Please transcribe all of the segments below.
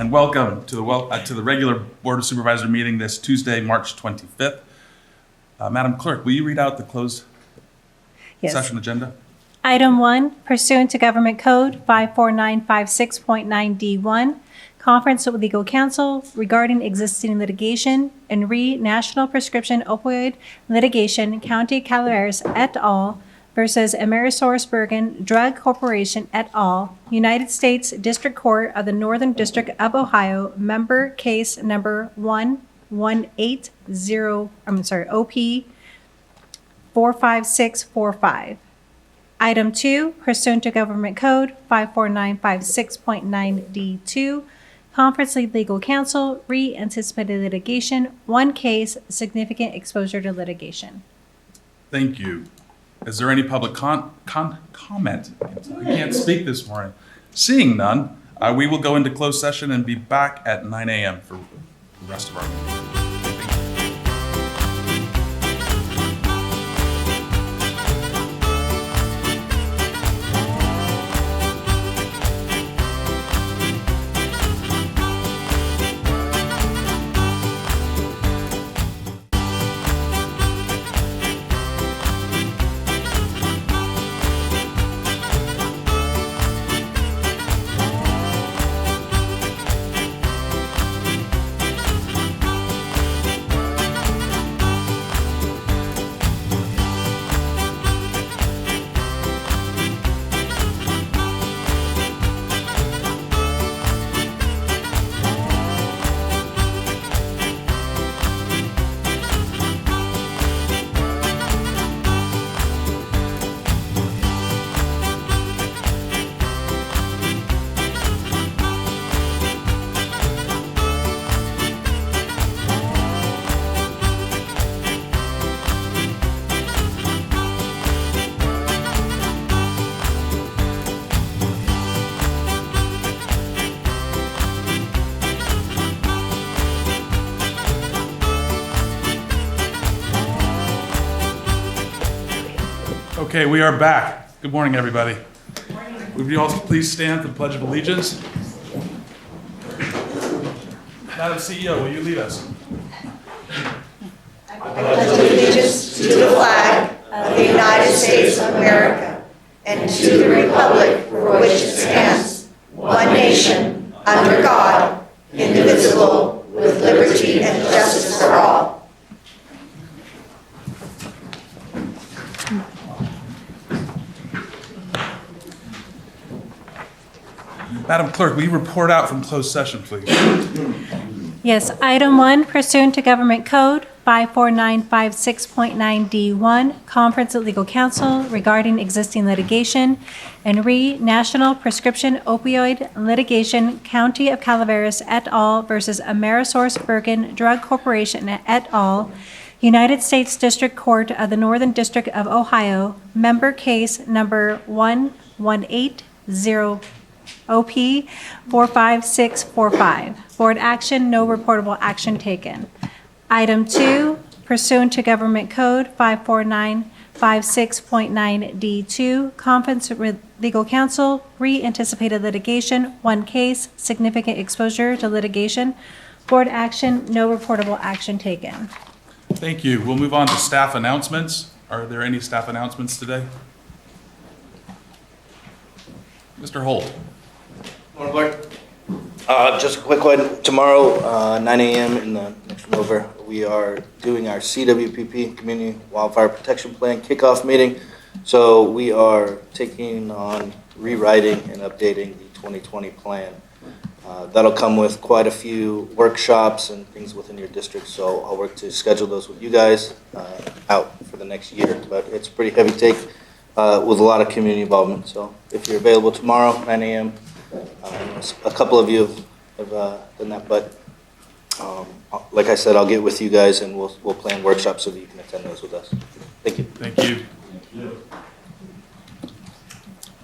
and welcome to the regular Board of Supervisor meeting this Tuesday, March 25th. Madam Clerk, will you read out the closed session agenda? Item 1, pursuant to Government Code 54956.9D1, conference with legal counsel regarding existing litigation and National Prescription Opioid Litigation, County Calaveras et al. Versus AmerisourceBergen Drug Corporation et al., United States District Court of the Northern District of Ohio, member case number 1180, OP 45645. Item 2, pursuant to Government Code 54956.9D2, conference with legal counsel, anticipated litigation, one case, significant exposure to litigation. Thank you. Is there any public comment? I can't speak this morning. Seeing none, we will go into closed session and be back at 9 a.m. for the rest of our meeting. Okay, we are back. Good morning, everybody. Good morning. Would you all please stand for the Pledge of Allegiance? Madam CEO, will you lead us? I pledge allegiance to the flag of the United States of America and to the republic for which it stands, one nation, under God, indivisible, with liberty and justice for all. Madam Clerk, will you report out from closed session, please? Yes, item 1, pursuant to Government Code 54956.9D1, conference with legal counsel regarding existing litigation and National Prescription Opioid Litigation, County of Calaveras et al. Versus AmerisourceBergen Drug Corporation et al., United States District Court of the Northern District of Ohio, member case number 1180, OP 45645. Board action, no reportable action taken. Item 2, pursuant to Government Code 54956.9D2, conference with legal counsel, anticipated litigation, one case, significant exposure to litigation. Board action, no reportable action taken. Thank you. We'll move on to staff announcements. Are there any staff announcements today? Mr. Holt. Morning, Clerk. Just a quick one. Tomorrow, 9 a.m. in the next room over, we are doing our CWPP, Community Wildfire Protection Plan kickoff meeting. So we are taking on rewriting and updating the 2020 plan. That'll come with quite a few workshops and things within your district. So I'll work to schedule those with you guys out for the next year. But it's a pretty heavy take with a lot of community involvement. So if you're available tomorrow, 9 a.m., a couple of you have done that, but like I said, I'll get with you guys and we'll plan workshops so that you can attend those with us. Thank you. Thank you.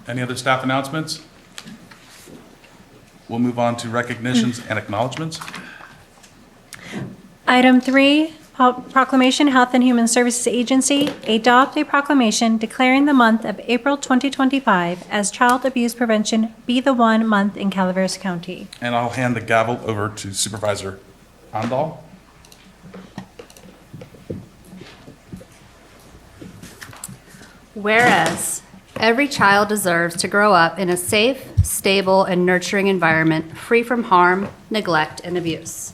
Any other staff announcements? We'll move on to recognitions and acknowledgements. Item 3, Proclamation Health and Human Services Agency, adopt a proclamation declaring the month of April 2025 as Child Abuse Prevention Be the One Month in Calaveras County. And I'll hand the gavel over to Supervisor Andal. Whereas every child deserves to grow up in a safe, stable, and nurturing environment free from harm, neglect, and abuse.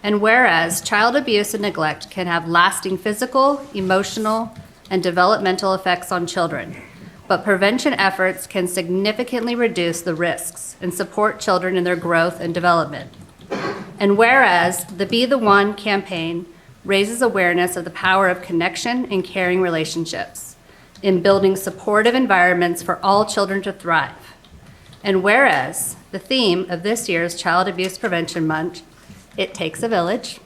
And whereas child abuse and neglect can have lasting physical, emotional, and developmental effects on children, but prevention efforts can significantly reduce the risks and support children in their growth and development. And whereas the Be the One campaign raises awareness of the power of connection and caring relationships in building supportive environments for all children to thrive. And whereas the theme of this year's Child Abuse Prevention Month, It Takes a Village,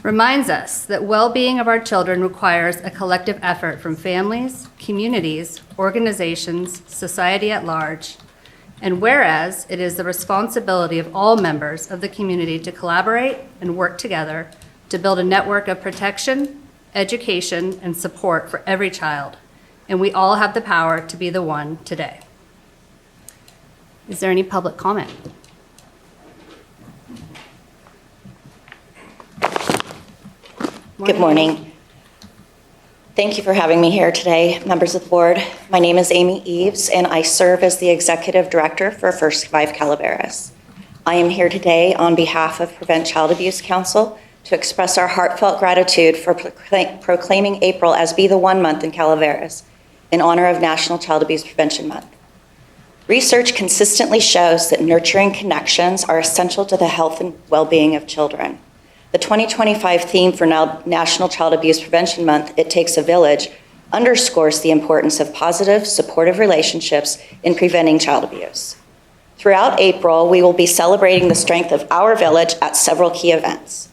reminds us that well-being of our children requires a collective effort from families, communities, organizations, society at large. And whereas it is the responsibility of all members of the community to collaborate and work together to build a network of protection, education, and support for every child. And we all have the power to be the one today. Is there any public comment? Good morning. Thank you for having me here today, members of the board. My name is Amy Eves, and I serve as the Executive Director for First 5 Calaveras. I am here today on behalf of Prevent Child Abuse Council to express our heartfelt gratitude for proclaiming April as Be the One Month in Calaveras in honor of National Child Abuse Prevention Month. Research consistently shows that nurturing connections are essential to the health and well-being of children. The 2025 theme for National Child Abuse Prevention Month, It Takes a Village, underscores the importance of positive, supportive relationships in preventing child abuse. Throughout April, we will be celebrating the strength of our village at several key events.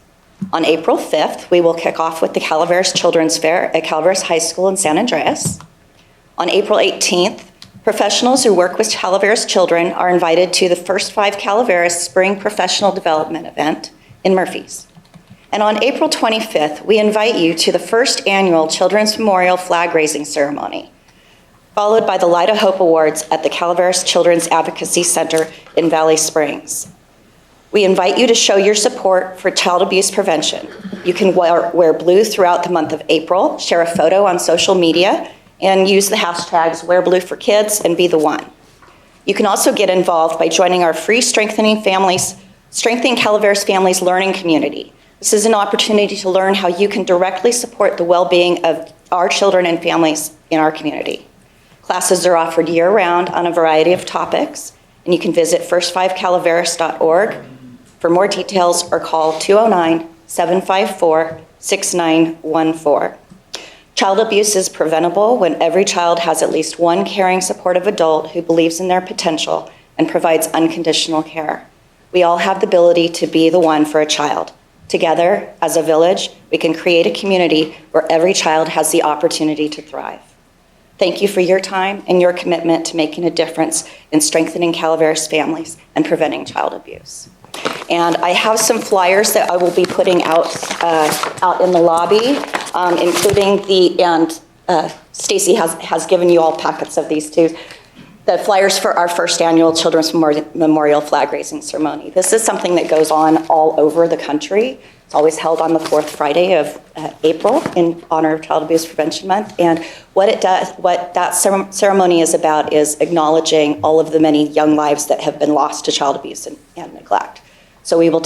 On April 5th, we will kick off with the Calaveras Children's Fair at Calaveras High School in San Andreas. On April 18th, professionals who work with Calaveras children are invited to the First 5 Calaveras Spring Professional Development event in Murphy's. And on April 25th, we invite you to the first annual Children's Memorial Flag Raising Ceremony, followed by the Light of Hope Awards at the Calaveras Children's Advocacy Center in Valley Springs. We invite you to show your support for child abuse prevention. You can wear blue throughout the month of April, share a photo on social media, and use the hashtags #WearBlueForKids and Be the One. You can also get involved by joining our free Strengthening Calaveras Families Learning Community. This is an opportunity to learn how you can directly support the well-being of our children and families in our community. Classes are offered year-round on a variety of topics, and you can visit first5calaveras.org for more details or call 209-754-6914. Child abuse is preventable when every child has at least one caring, supportive adult who believes in their potential and provides unconditional care. We all have the ability to be the one for a child. Together, as a village, we can create a community where every child has the opportunity to thrive. Thank you for your time and your commitment to making a difference in strengthening Calaveras families and preventing child abuse. And I have some flyers that I will be putting out in the lobby, including Stacy has given you all packets of these too. The flyers for our first annual Children's Memorial Flag Raising Ceremony. This is something that goes on all over the country. It's always held on the fourth Friday of April in honor of Child Abuse Prevention Month. And what that ceremony is about is acknowledging all of the many young lives that have been lost to child abuse and neglect. So we will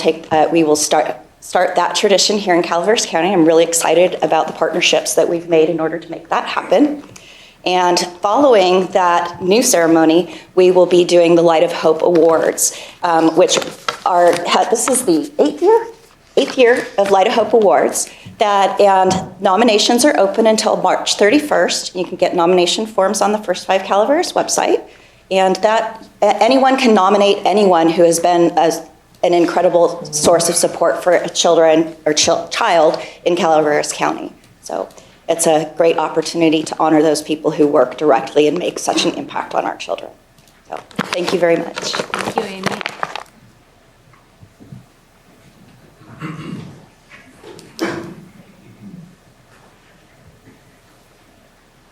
start that tradition here in Calaveras County. I'm really excited about the partnerships that we've made in order to make that happen. And following that new ceremony, we will be doing the Light of Hope Awards, which this is the eighth year of Light of Hope Awards. And nominations are open until March 31st. You can get nomination forms on the First 5 Calaveras website. And that anyone can nominate anyone who has been an incredible source of support for children or child in Calaveras County. So it's a great opportunity to honor those people who work directly and make such an impact on our children. So thank you very much. Thank you, Amy.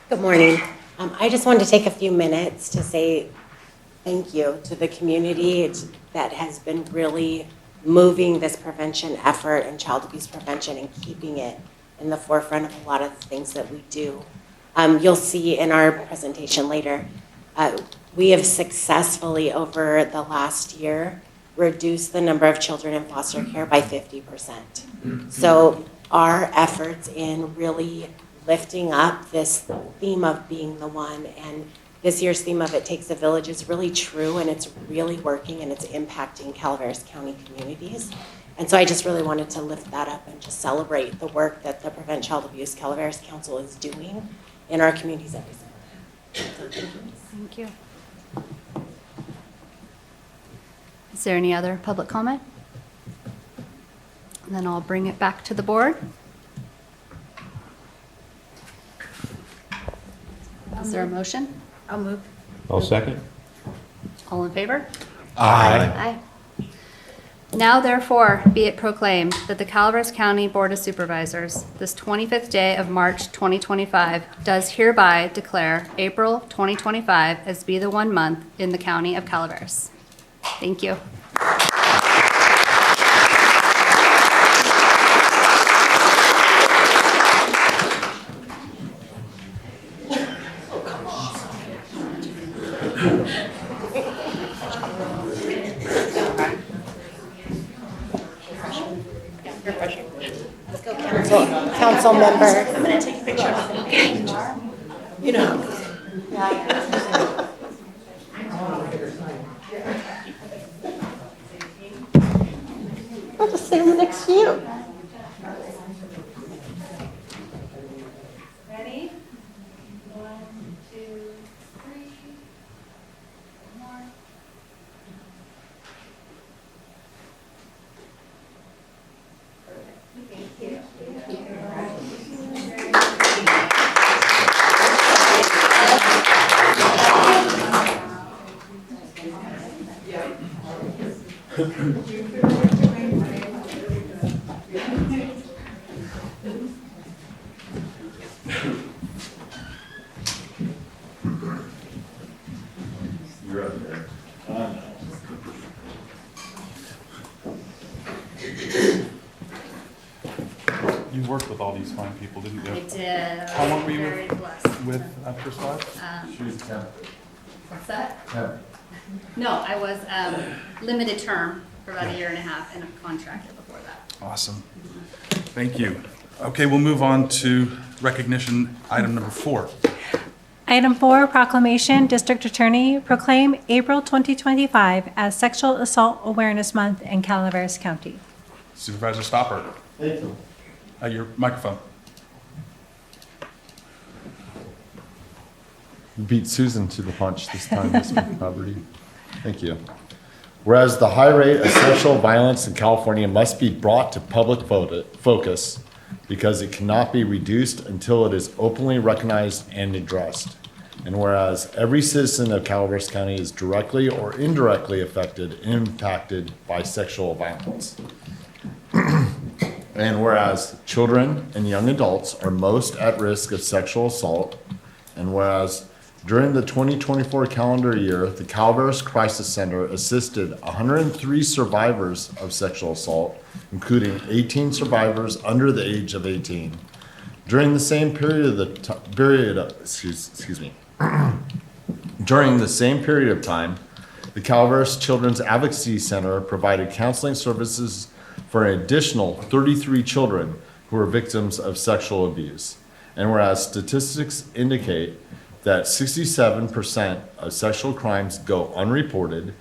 Good morning. I just wanted to take a few minutes to say thank you to the community that has been really moving this prevention effort and child abuse prevention and keeping it in the forefront of a lot of the things that we do. You'll see in our presentation later, we have successfully over the last year reduced the number of children in foster care by 50%. So our efforts in really lifting up this theme of being the one, and this year's theme of It Takes a Village is really true, and it's really working, and it's impacting Calaveras County communities. And so I just really wanted to lift that up and just celebrate the work that the Prevent Child Abuse Calaveras Council is doing in our communities every summer. So thank you. Thank you. Is there any other public comment? And then I'll bring it back to the board. Is there a motion? I'll move. I'll second. All in favor? Aye. Aye. Now therefore be it proclaimed that the Calaveras County Board of Supervisors, this 25th day of March 2025, does hereby declare April 2025 as Be the One month in the County of Calaveras. Thank you. Let's go, council member. I'm going to take a picture. Okay. You know. I'll just sit next to you. Ready? 1, 2, 3. More. You worked with all these fine people, didn't you? I did. How long were you Very blessed. with after Five? What's that? No, I was limited term for about a year and a half and a contractor before that. Awesome. Thank you. Okay, we'll move on to recognition item number 4. Item 4, proclamation, District Attorney, proclaim April 2025 as Sexual Assault Awareness Month in Calaveras County. Supervisor Stopper. Thank you. Your microphone. Beat Susan to the punch this time, Ms. Poverty. Thank you. Whereas the high rate of sexual violence in California must be brought to public focus because it cannot be reduced until it is openly recognized and addressed. And whereas every citizen of Calaveras County is directly or indirectly affected and impacted by sexual violence. And whereas children and young adults are most at risk of sexual assault, and whereas during the 2024 calendar year, the Calaveras Crisis Center assisted 103 survivors of sexual assault, including 18 survivors under the age of 18. During the same period During the same period of time, the Calaveras Children's Advocacy Center provided counseling services for an additional 33 children who were victims of sexual abuse. And whereas statistics indicate that 67% of sexual crimes go unreported,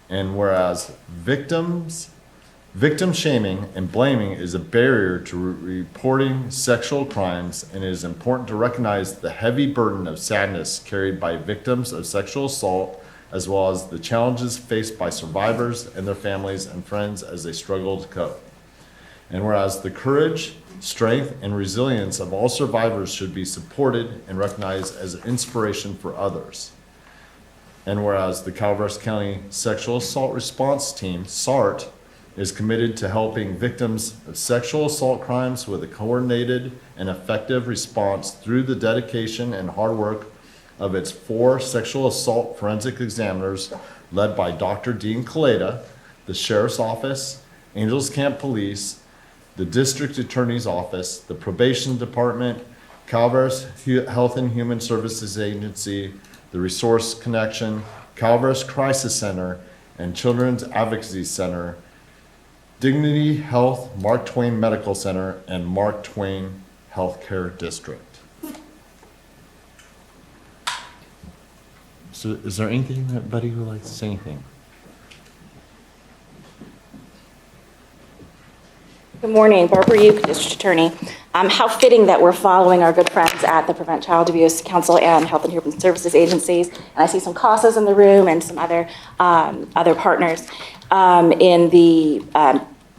and whereas victim shaming and blaming is a barrier to reporting sexual crimes, and it is important to recognize the heavy burden of sadness carried by victims of sexual assault, as well as the challenges faced by survivors and their families and friends as they struggle to cope. And whereas the courage, strength, and resilience of all survivors should be supported and recognized as an inspiration for others. And whereas the Calaveras County Sexual Assault Response Team, SART, is committed to helping victims of sexual assault crimes with a coordinated and effective response through the dedication and hard work of its 4 sexual assault forensic examiners led by Dr. Dean Kaleda, the Sheriff's Office, Angels Camp Police, the District Attorney's Office, the Probation Department, Calaveras Health and Human Services Agency, the Resource Connection, Calaveras Crisis Center, and Children's Advocacy Center, Dignity Health, Mark Twain Medical Center, and Mark Twain Healthcare District. So is there anything that Buddy would like to say anything? Good morning, Barbara Uke, District Attorney. How fitting that we're following our good friends at the Prevent Child Abuse Council and Health and Human Services Agencies. And I see some CASAs in the room and some other partners in the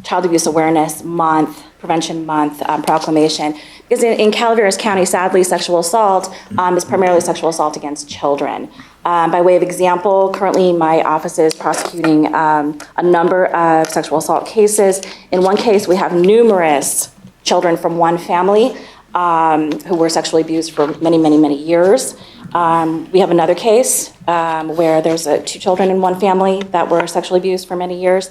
Child Abuse Awareness Month, Prevention Month proclamation. Because in Calaveras County, sadly, sexual assault is primarily sexual assault against children. By way of example, currently my office is prosecuting a number of sexual assault cases. In one case, we have numerous children from one family who were sexually abused for many, many, many years. We have another case where there's 2 children in one family that were sexually abused for many years.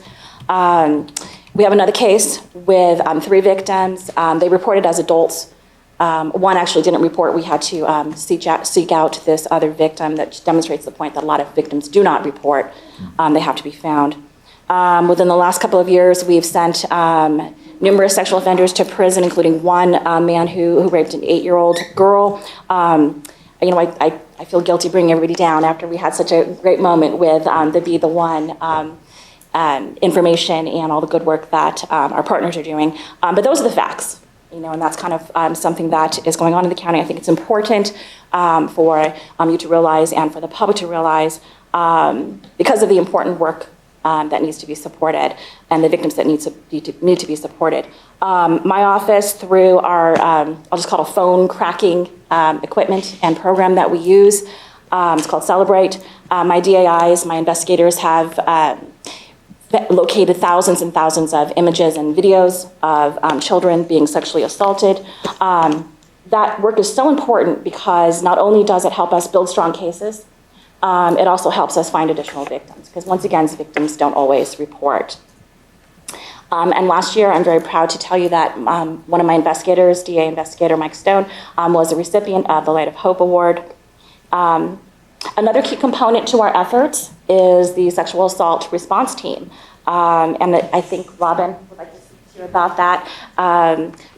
We have another case with 3 victims. They reported as adults. One actually didn't report. We had to seek out this other victim. That demonstrates the point that a lot of victims do not report. They have to be found. Within the last couple of years, we've sent numerous sexual offenders to prison, including one man who raped an 8-year-old girl. I feel guilty bringing everybody down after we had such a great moment with the Be the One information and all the good work that our partners are doing. But those are the facts, and that's kind of something that is going on in the county. I think it's important for you to realize and for the public to realize because of the important work that needs to be supported and the victims that need to be supported. My office, through our, I'll just call it a phone cracking equipment and program that we use, it's called Celebrate. My DAIs, my investigators have located thousands and thousands of images and videos of children being sexually assaulted. That work is so important because not only does it help us build strong cases, it also helps us find additional victims, because once again, victims don't always report. And last year, I'm very proud to tell you that one of my investigators, DA investigator Mike Stone, was a recipient of the Light of Hope Award. Another key component to our efforts is the sexual assault response team. And I think Robin would like to speak to you about that.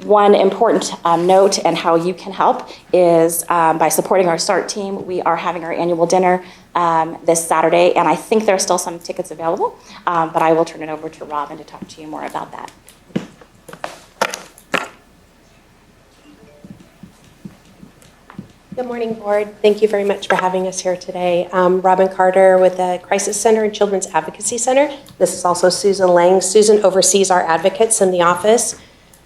One important note and how you can help is by supporting our SART team. We are having our annual dinner this Saturday, and I think there are still some tickets available, but I will turn it over to Robin to talk to you more about that. Good morning, Board. Thank you very much for having us here today. Robin Carter with the Crisis Center and Children's Advocacy Center. This is also Susan Lang. Susan oversees our advocates in the office.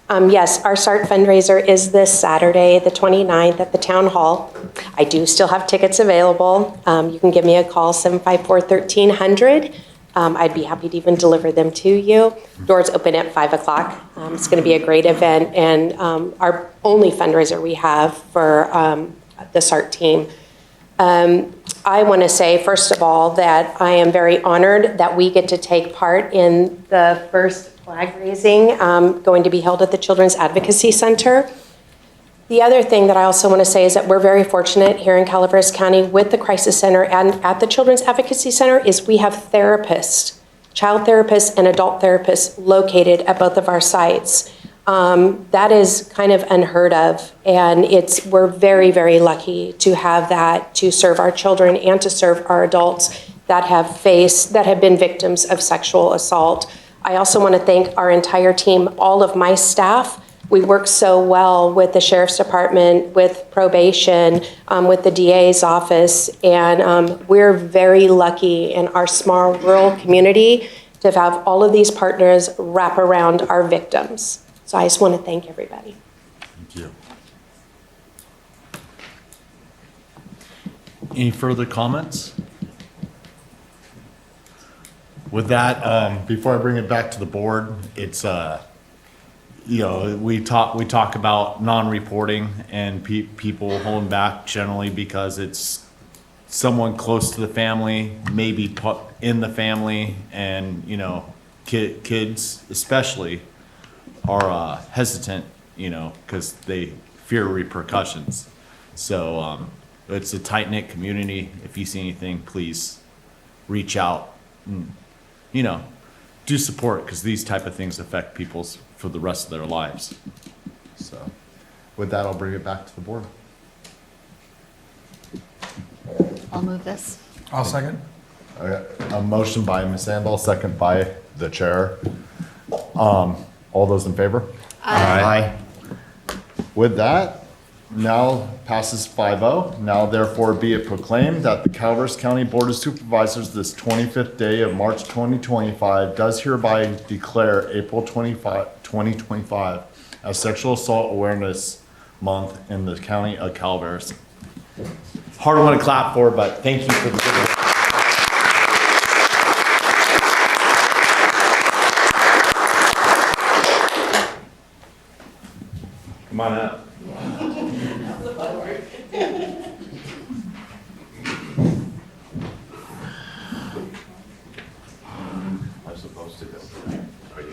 Yes, our SART fundraiser is this Saturday, the 29th at the Town Hall. I do still have tickets available. You can give me a call, 754-1300. I'd be happy to even deliver them to you. Doors open at 5 o'clock. It's going to be a great event, and our only fundraiser we have for the SART team. I want to say, first of all, that I am very honored that we get to take part in the first flag raising going to be held at the Children's Advocacy Center. The other thing that I also want to say is that we're very fortunate here in Calaveras County with the Crisis Center and at the Children's Advocacy Center is we have therapists, child therapists and adult therapists located at both of our sites. That is kind of unheard of, and we're very, very lucky to have that to serve our children and to serve our adults that have been victims of sexual assault. I also want to thank our entire team, all of my staff. We work so well with the Sheriff's Department, with probation, with the DA's office, and we're very lucky in our small rural community to have all of these partners wrap around our victims. So I just want to thank everybody. Thank you. Any further comments? With that, before I bring it back to the board, it's, we talk about non-reporting and people holding back generally because it's someone close to the family, maybe put in the family, and, kids especially are hesitant, because they fear repercussions. So it's a tight-knit community. If you see anything, please reach out and, do support, because these type of things affect people for the rest of their lives. So with that, I'll bring it back to the board. I'll move this. I'll second. Okay, a motion by Ms. Sandal, second by the chair. All those in favor? Aye. With that, now passes 5-0. Now therefore be it proclaimed that the Calaveras County Board of Supervisors this 25th day of March 2025 does hereby declare April 2025 as Sexual Assault Awareness Month in the County of Calaveras. Hard one to clap for, but thank you for the good work. Come on up. I'm supposed to go. Are you?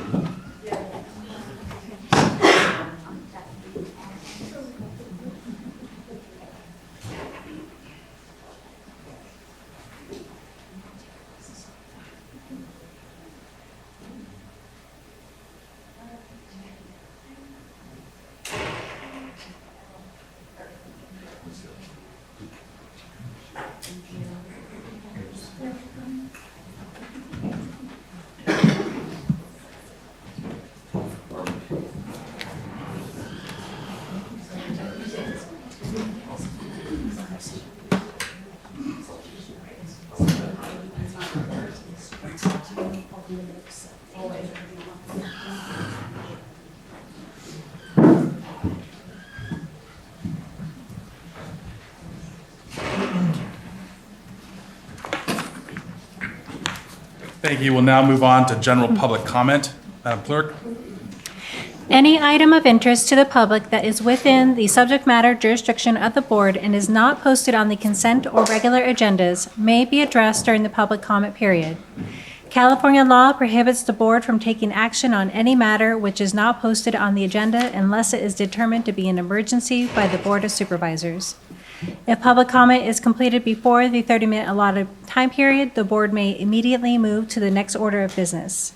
Thank you. We'll now move on to general public comment. Madam Clerk? Any item of interest to the public that is within the subject matter jurisdiction of the board and is not posted on the consent or regular agendas may be addressed during the public comment period. California law prohibits the board from taking action on any matter which is not posted on the agenda unless it is determined to be an emergency by the Board of Supervisors. If public comment is completed before the 30-minute allotted time period, the board may immediately move to the next order of business.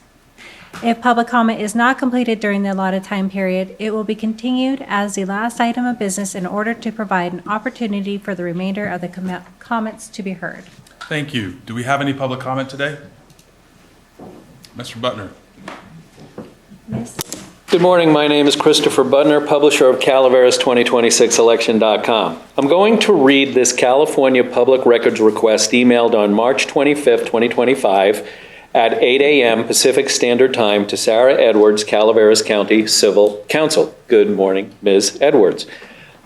If public comment is not completed during the allotted time period, it will be continued as the last item of business in order to provide an opportunity for the remainder of the comments to be heard. Thank you. Do we have any public comment today? Mr. Butner? Good morning. My name is Christopher Butner, publisher of Calaveras2026election.com. I'm going to read this California Public Records request emailed on March 25th, 2025 at 8 a.m. Pacific Standard Time to Sarah Edwards, Calaveras County Civil Counsel. Good morning, Ms. Edwards.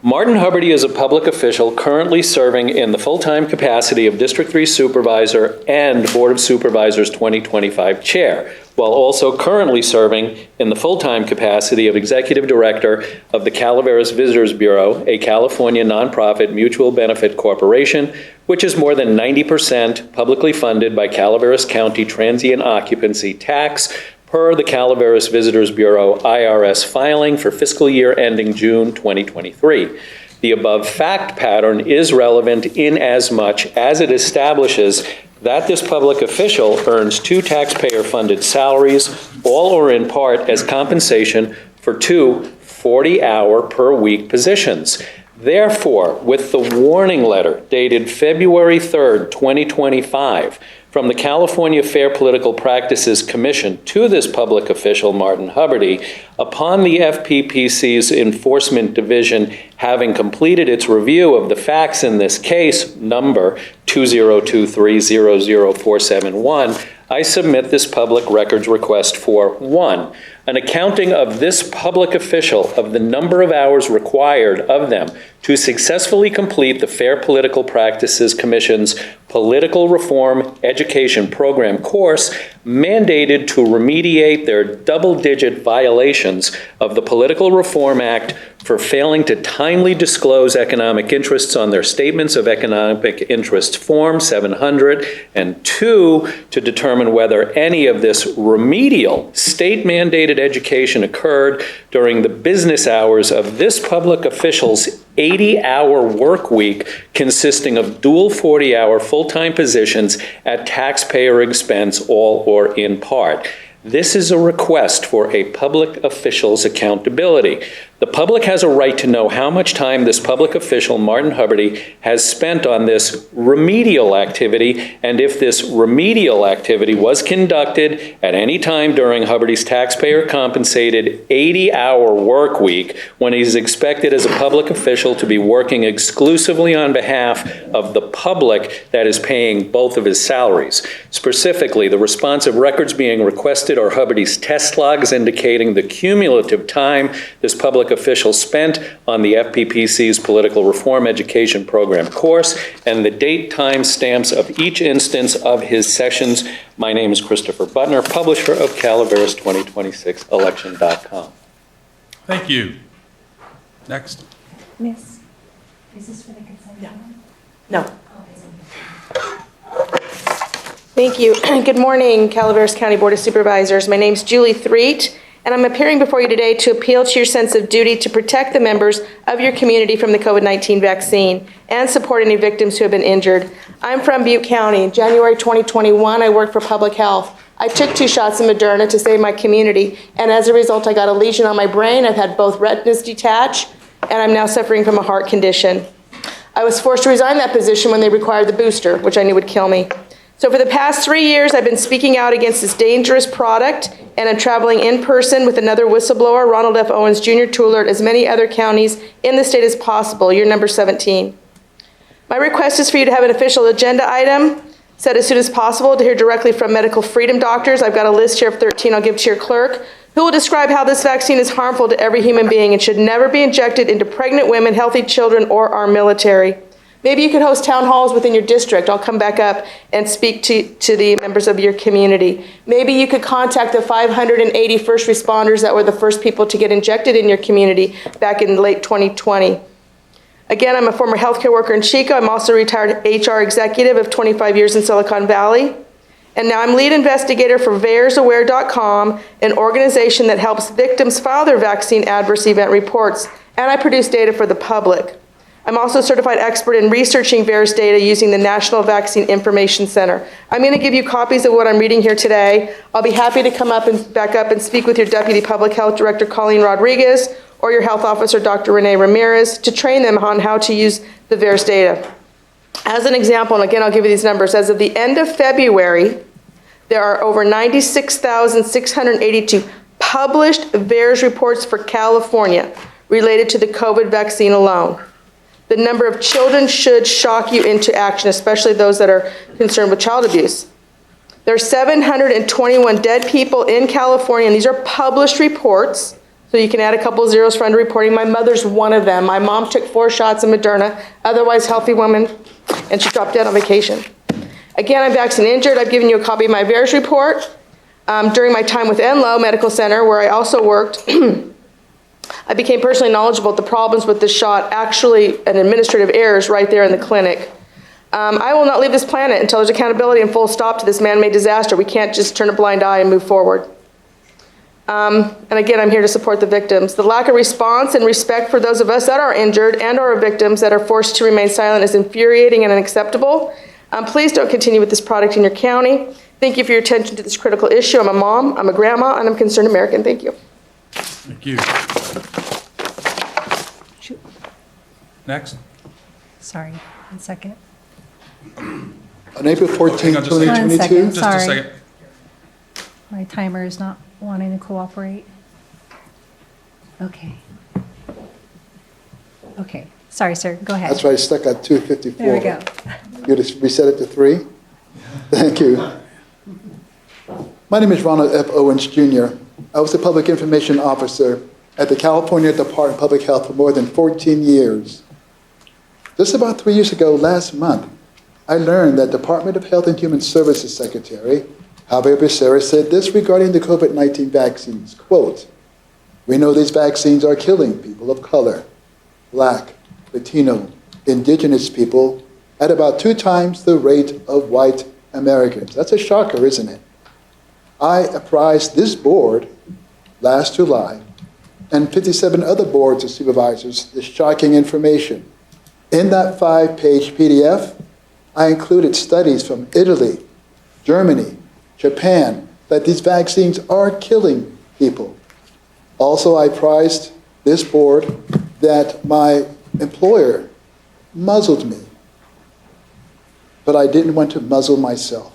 Martin Huberty is a public official currently serving in the full-time capacity of District 3 Supervisor and Board of Supervisors 2025 Chair, while also currently serving in the full-time capacity of Executive Director of the Calaveras Visitors Bureau, a California nonprofit mutual benefit corporation, which is more than 90% publicly funded by Calaveras County transient occupancy tax per the Calaveras Visitors Bureau IRS filing for fiscal year ending June 2023. The above fact pattern is relevant in as much as it establishes that this public official earns 2 taxpayer-funded salaries, all or in part as compensation for 2 40-hour-per-week positions. Therefore, with the warning letter dated February 3rd, 2025, from the California Fair Political Practices Commission to this public official, Martin Huberty, upon the FPPC's Enforcement Division having completed its review of the facts in this case, number 2023-00471, I submit this public records request for 1, an accounting of this public official of the number of hours required of them to successfully complete the Fair Political Practices Commission's political reform education program course mandated to remediate their double-digit violations of the Political Reform Act for failing to timely disclose economic interests on their Statements of Economic Interest Form 700, and 2, to determine whether any of this remedial state-mandated education occurred during the business hours of this public official's 80-hour work week consisting of dual 40-hour full-time positions at taxpayer expense, all or in part. This is a request for a public official's accountability. The public has a right to know how much time this public official, Martin Huberty, has spent on this remedial activity, and if this remedial activity was conducted at any time during Huberty's taxpayer-compensated 80-hour work week, when he's expected as a public official to be working exclusively on behalf of the public that is paying both of his salaries. Specifically, the responsive records being requested are Huberty's test logs indicating the cumulative time this public official spent on the FPPC's Political Reform Education Program course, and the date time stamps of each instance of his sessions. My name is Christopher Butner, publisher of Calaveras 2026 election.com. Thank you. Next. Miss, is this for the consent agenda? No. Thank you. Good morning, Calaveras County Board of Supervisors. My name's Julie Threet, and I'm appearing before you today to appeal to your sense of duty to protect the members of your community from the COVID-19 vaccine and support any victims who have been injured. I'm from Butte County. In January 2021, I worked for public health. I took 2 shots of Moderna to save my community, and as a result, I got a lesion on my brain. I've had both retinas detach, and I'm now suffering from a heart condition. I was forced to resign that position when they required the booster, which I knew would kill me. So for the past 3 years, I've been speaking out against this dangerous product, and I'm traveling in person with another whistleblower, Ronald F. Owens Jr., to alert as many other counties in the state as possible. You're number 17. My request is for you to have an official agenda item set as soon as possible to hear directly from medical freedom doctors. I've got a list here of 13 I'll give to your clerk, who will describe how this vaccine is harmful to every human being and should never be injected into pregnant women, healthy children, or our military. Maybe you could host town halls within your district. I'll come back up and speak to the members of your community. Maybe you could contact the 580 first responders that were the first people to get injected in your community back in late 2020. Again, I'm a former healthcare worker in Chico. I'm also a retired HR executive of 25 years in Silicon Valley. And now I'm lead investigator for VersAware.com, an organization that helps victims file their vaccine adverse event reports. And I produce data for the public. I'm also a certified expert in researching VAERS data using the National Vaccine Information Center. I'm going to give you copies of what I'm reading here today. I'll be happy to come up and back up and speak with your Deputy Public Health Director, Colleen Rodriguez, or your Health Officer, Dr. Renee Ramirez, to train them on how to use the VAERS data. As an example, and again, I'll give you these numbers, as of the end of February, there are over 96,682 published VAERS reports for California related to the COVID vaccine alone. The number of children should shock you into action, especially those that are concerned with child abuse. There are 721 dead people in California, and these are published reports, so you can add a couple zeros for underreporting. My mother's one of them. My mom took 4 shots of Moderna, otherwise healthy woman, and she dropped dead on vacation. Again, I'm vaccine injured. I've given you a copy of my VAERS report. During my time with Enloe Medical Center, where I also worked, I became personally knowledgeable of the problems with this shot, actually an administrative errors right there in the clinic. I will not leave this planet until there's accountability and full stop to this man-made disaster. We can't just turn a blind eye and move forward. And again, I'm here to support the victims. The lack of response and respect for those of us that are injured and or victims that are forced to remain silent is infuriating and unacceptable. Please don't continue with this product in your county. Thank you for your attention to this critical issue. I'm a mom, I'm a grandma, and I'm a concerned American. Thank you. Thank you. Next. Sorry, 1 second. On April 14, Hang on just a 2022. second. Just a Sorry. second. My timer is not wanting to cooperate. Okay. Okay, sorry, sir, go ahead. That's why I stuck at 2:54. There we go. You just reset it to 3? Thank you. My name is Ronald F. Owens, Jr. I was a public information officer at the California Department of Public Health for more than 14 years. Just about 3 years ago, last month, I learned that Department of Health and Human Services Secretary Javier Becerra said this regarding the COVID-19 vaccines, quote, "We know these vaccines are killing people of color, Black, Latino, Indigenous people at about 2 times the rate of white Americans." That's a shocker, isn't it? I apprised this board last July and 57 other boards of supervisors this shocking information. In that 5-page PDF, I included studies from Italy, Germany, Japan, that these vaccines are killing people. Also, I apprised this board that my employer muzzled me, but I didn't want to muzzle myself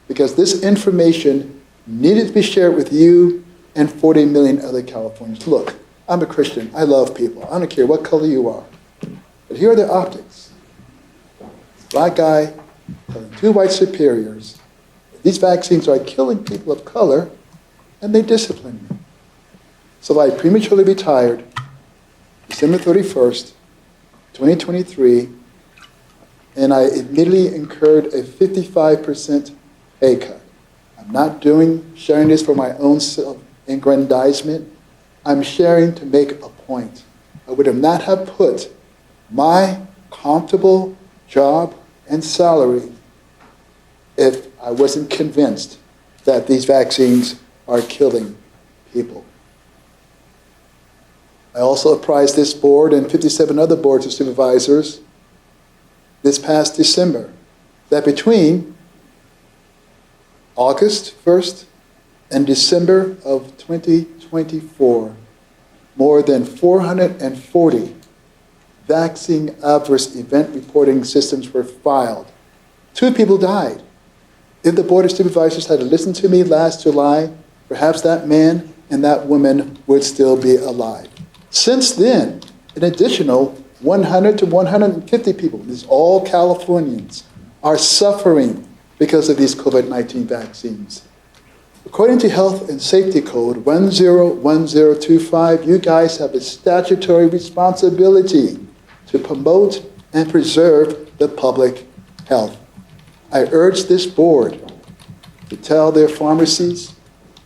because this information needed to be shared with you and 40 million other Californians. Look, I'm a Christian. I love people. I don't care what color you are. But here are the optics. Black guy telling 2 white superiors, these vaccines are killing people of color, and they discipline me. So I prematurely retired December 31st, 2023, and I immediately incurred a 55% pay cut. I'm not sharing this for my own self-aggrandizement. I'm sharing to make a point. I would have not have put my comfortable job and salary if I wasn't convinced that these vaccines are killing people. I also apprised this board and 57 other boards of supervisors this past December that between August 1st and December of 2024, more than 440 vaccine adverse event reporting systems were filed. 2 people died. If the Board of Supervisors had listened to me last July, perhaps that man and that woman would still be alive. Since then, an additional 100 to 150 people, these all Californians, are suffering because of these COVID-19 vaccines. According to Health and Safety Code 101025, you guys have a statutory responsibility to promote and preserve the public health. I urge this board to tell their pharmacies,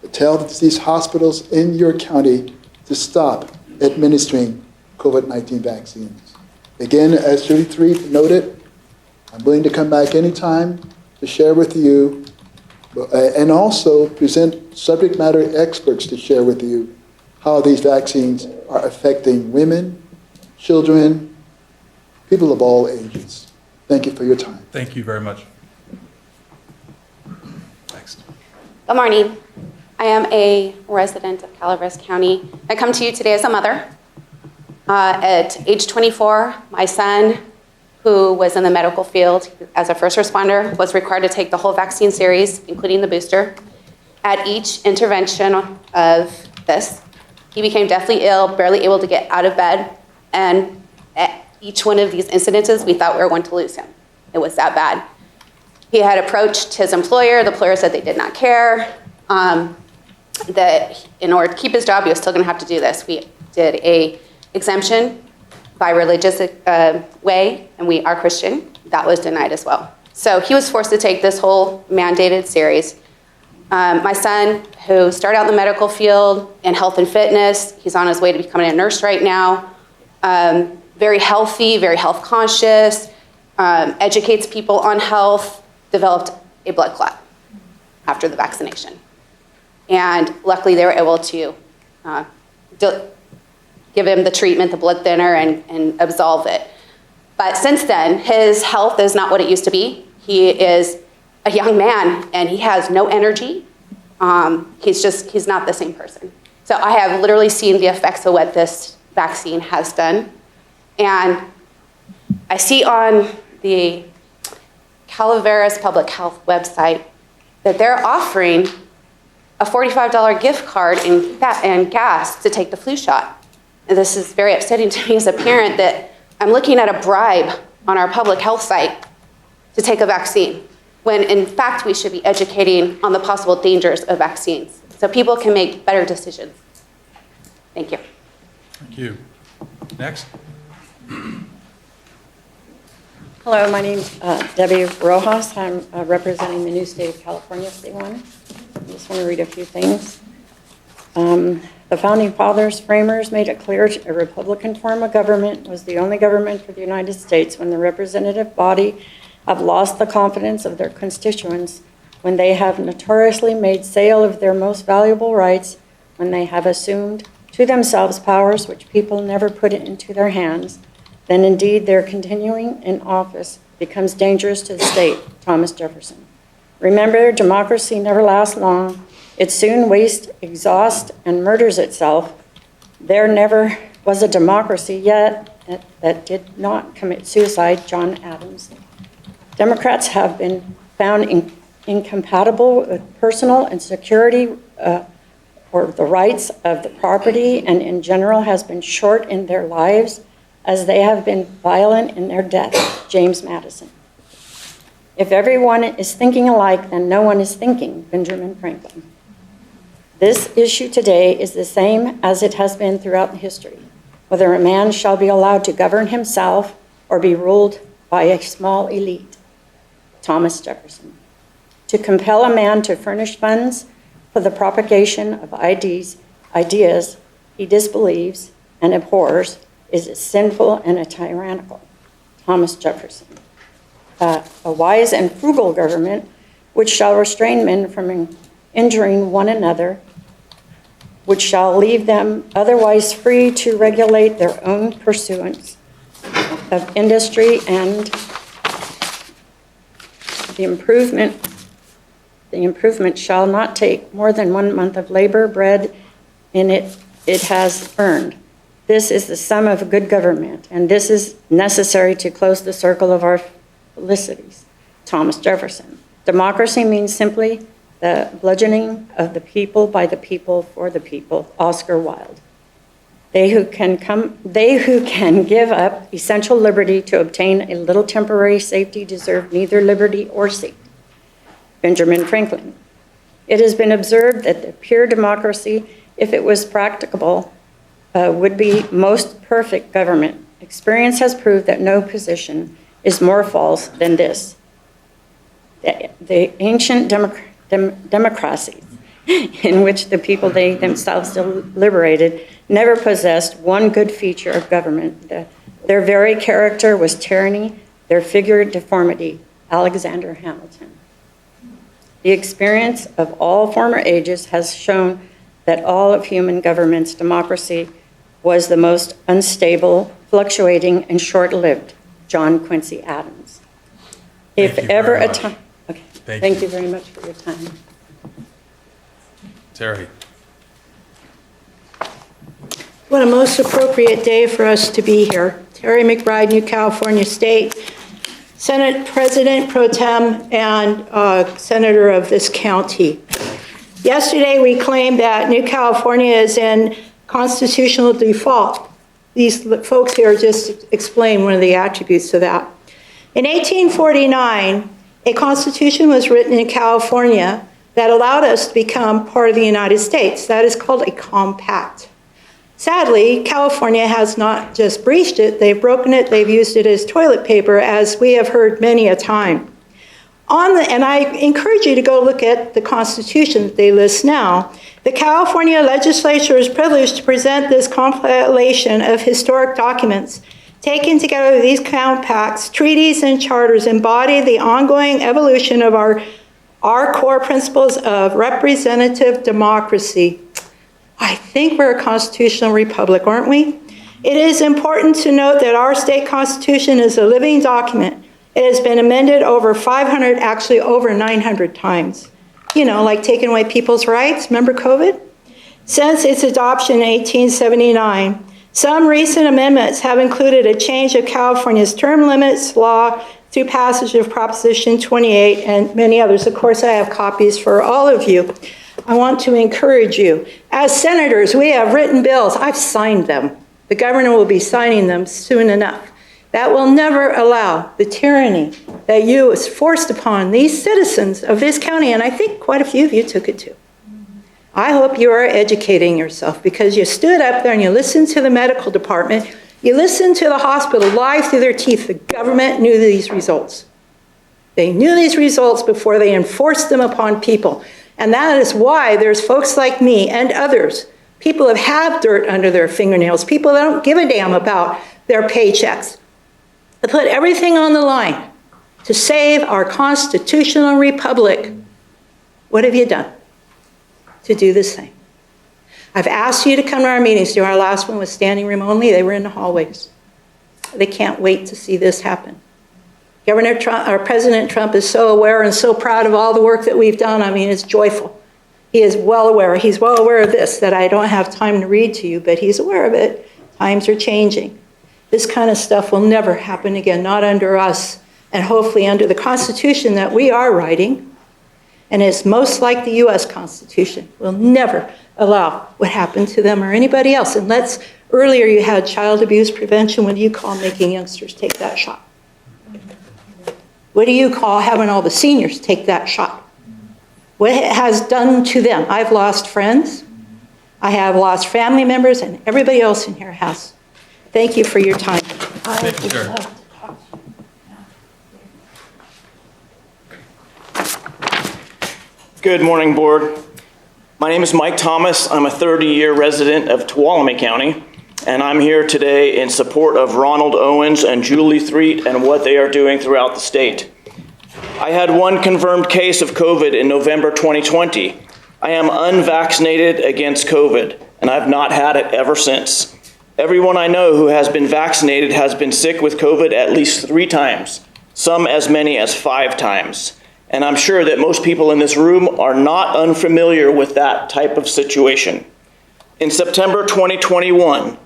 to tell these hospitals in your county to stop administering COVID-19 vaccines. Again, as Julie Threed noted, I'm willing to come back anytime to share with you and also present subject matter experts to share with you how these vaccines are affecting women, children, people of all ages. Thank you for your time. Thank you very much. Next. Good morning. I am a resident of Calaveras County. I come to you today as a mother. At age 24, my son, who was in the medical field as a first responder, was required to take the whole vaccine series, including the booster. At each intervention of this, he became deathly ill, barely able to get out of bed, and at each one of these incidences, we thought we were going to lose him. It was that bad. He had approached his employer. The employer said they did not care, that in order to keep his job, he was still going to have to do this. We did a exemption by religious way, and we are Christian. That was denied as well. So he was forced to take this whole mandated series. My son, who started out in the medical field in health and fitness, he's on his way to becoming a nurse right now. Very healthy, very health conscious, educates people on health, developed a blood clot after the vaccination. And luckily they were able to give him the treatment, the blood thinner, and absolve it. But since then, his health is not what it used to be. He is a young man and he has no energy. He's not the same person. So I have literally seen the effects of what this vaccine has done. And I see on the Calaveras Public Health website that they're offering a $45 gift card and gas to take the flu shot. And this is very upsetting to me as a parent that I'm looking at a bribe on our public health site to take a vaccine, when in fact we should be educating on the possible dangers of vaccines so people can make better decisions. Thank you. Thank you. Next. Hello, my name's Debbie Rojas. I'm representing the new state of California, State 1. I just want to read a few things. The Founding Fathers framers made it clear a Republican form of government was the only government for the United States when the representative body have lost the confidence of their constituents, when they have notoriously made sale of their most valuable rights, when they have assumed to themselves powers which people never put into their hands, then indeed their continuing in office becomes dangerous to the state. Thomas Jefferson. Remember, democracy never lasts long. It soon wastes, exhausts, and murders itself. There never was a democracy yet that did not commit suicide. John Adams. Democrats have been found incompatible with personal and security or the rights of the property, and in general has been short in their lives, as they have been violent in their death. James Madison. If everyone is thinking alike, then no one is thinking. Benjamin Franklin. This issue today is the same as it has been throughout history, whether a man shall be allowed to govern himself or be ruled by a small elite. Thomas Jefferson. To compel a man to furnish funds for the propagation of ideas he disbelieves and abhors is sinful and tyrannical. Thomas Jefferson. A wise and frugal government which shall restrain men from injuring one another, which shall leave them otherwise free to regulate their own pursuits of industry, and the improvement shall not take more than 1 month of labor bread in it has earned. This is the sum of good government, and this is necessary to close the circle of our felicities. Thomas Jefferson. Democracy means simply the bludgeoning of the people by the people for the people. Oscar Wilde. They who can give up essential liberty to obtain a little temporary safety deserve neither liberty or safety. Benjamin Franklin. It has been observed that the pure democracy, if it was practicable, would be most perfect government. Experience has proved that no position is more false than this. The ancient democracies in which the people they themselves deliberated never possessed one good feature of government. Their very character was tyranny, their figure deformity. Alexander Hamilton. The experience of all former ages has shown that all of human government's democracy was the most unstable, fluctuating, and short-lived. John Quincy Adams. If ever a time. Okay. Thank you very much for your time. Terry. What a most appropriate day for us to be here. Terry McBride, New California State, Senate President Pro Tem and Senator of this county. Yesterday we claimed that New California is in constitutional default. These folks here just explain one of the attributes of that. In 1849, a constitution was written in California that allowed us to become part of the United States. That is called a compact. Sadly, California has not just breached it, they've broken it, they've used it as toilet paper, as we have heard many a time. And I encourage you to go look at the Constitution that they list now. The California legislature is privileged to present this compilation of historic documents. Taken together, these compacts, treaties, and charters embody the ongoing evolution of our core principles of representative democracy. I think we're a constitutional republic, aren't we? It is important to note that our state constitution is a living document. It has been amended over 500, actually over 900 times. You know, like taking away people's rights, remember COVID? Since its adoption in 1879, some recent amendments have included a change of California's term limits law through passage of Proposition 28 and many others. Of course, I have copies for all of you. I want to encourage you. As senators, we have written bills. I've signed them. The governor will be signing them soon enough. That will never allow the tyranny that you is forced upon these citizens of this county, and I think quite a few of you took it too. I hope you are educating yourself because you stood up there and you listened to the medical department. You listen to the hospital lie through their teeth. The government knew these results. They knew these results before they enforced them upon people. And that is why there's folks like me and others, people that have dirt under their fingernails, people that don't give a damn about their paychecks, that put everything on the line to save our constitutional republic. What have you done to do this thing? I've asked you to come to our meetings. Our last one was standing room only. They were in the hallways. They can't wait to see this happen. Governor Trump, or President Trump, is so aware and so proud of all the work that we've done. I mean, it's joyful. He is well aware. He's well aware of this, that I don't have time to read to you, but he's aware of it. Times are changing. This kind of stuff will never happen again, not under us, and hopefully under the Constitution that we are writing. And it's most like the U.S. Constitution. We'll never allow what happened to them or anybody else. And earlier you had child abuse prevention. What do you call making youngsters take that shot? What do you call having all the seniors take that shot? What it has done to them? I've lost friends. I have lost family members, and everybody else in here has. Thank you for your time. Thank you, sir. Good morning, board. My name is Mike Thomas. I'm a 30-year resident of Tuolumne County, and I'm here today in support of Ronald Owens and Julie Threet and what they are doing throughout the state. I had one confirmed case of COVID in November 2020. I am unvaccinated against COVID, and I've not had it ever since. Everyone I know who has been vaccinated has been sick with COVID at least 3 times, some as many as 5 times. And I'm sure that most people in this room are not unfamiliar with that type of situation. In September 2021,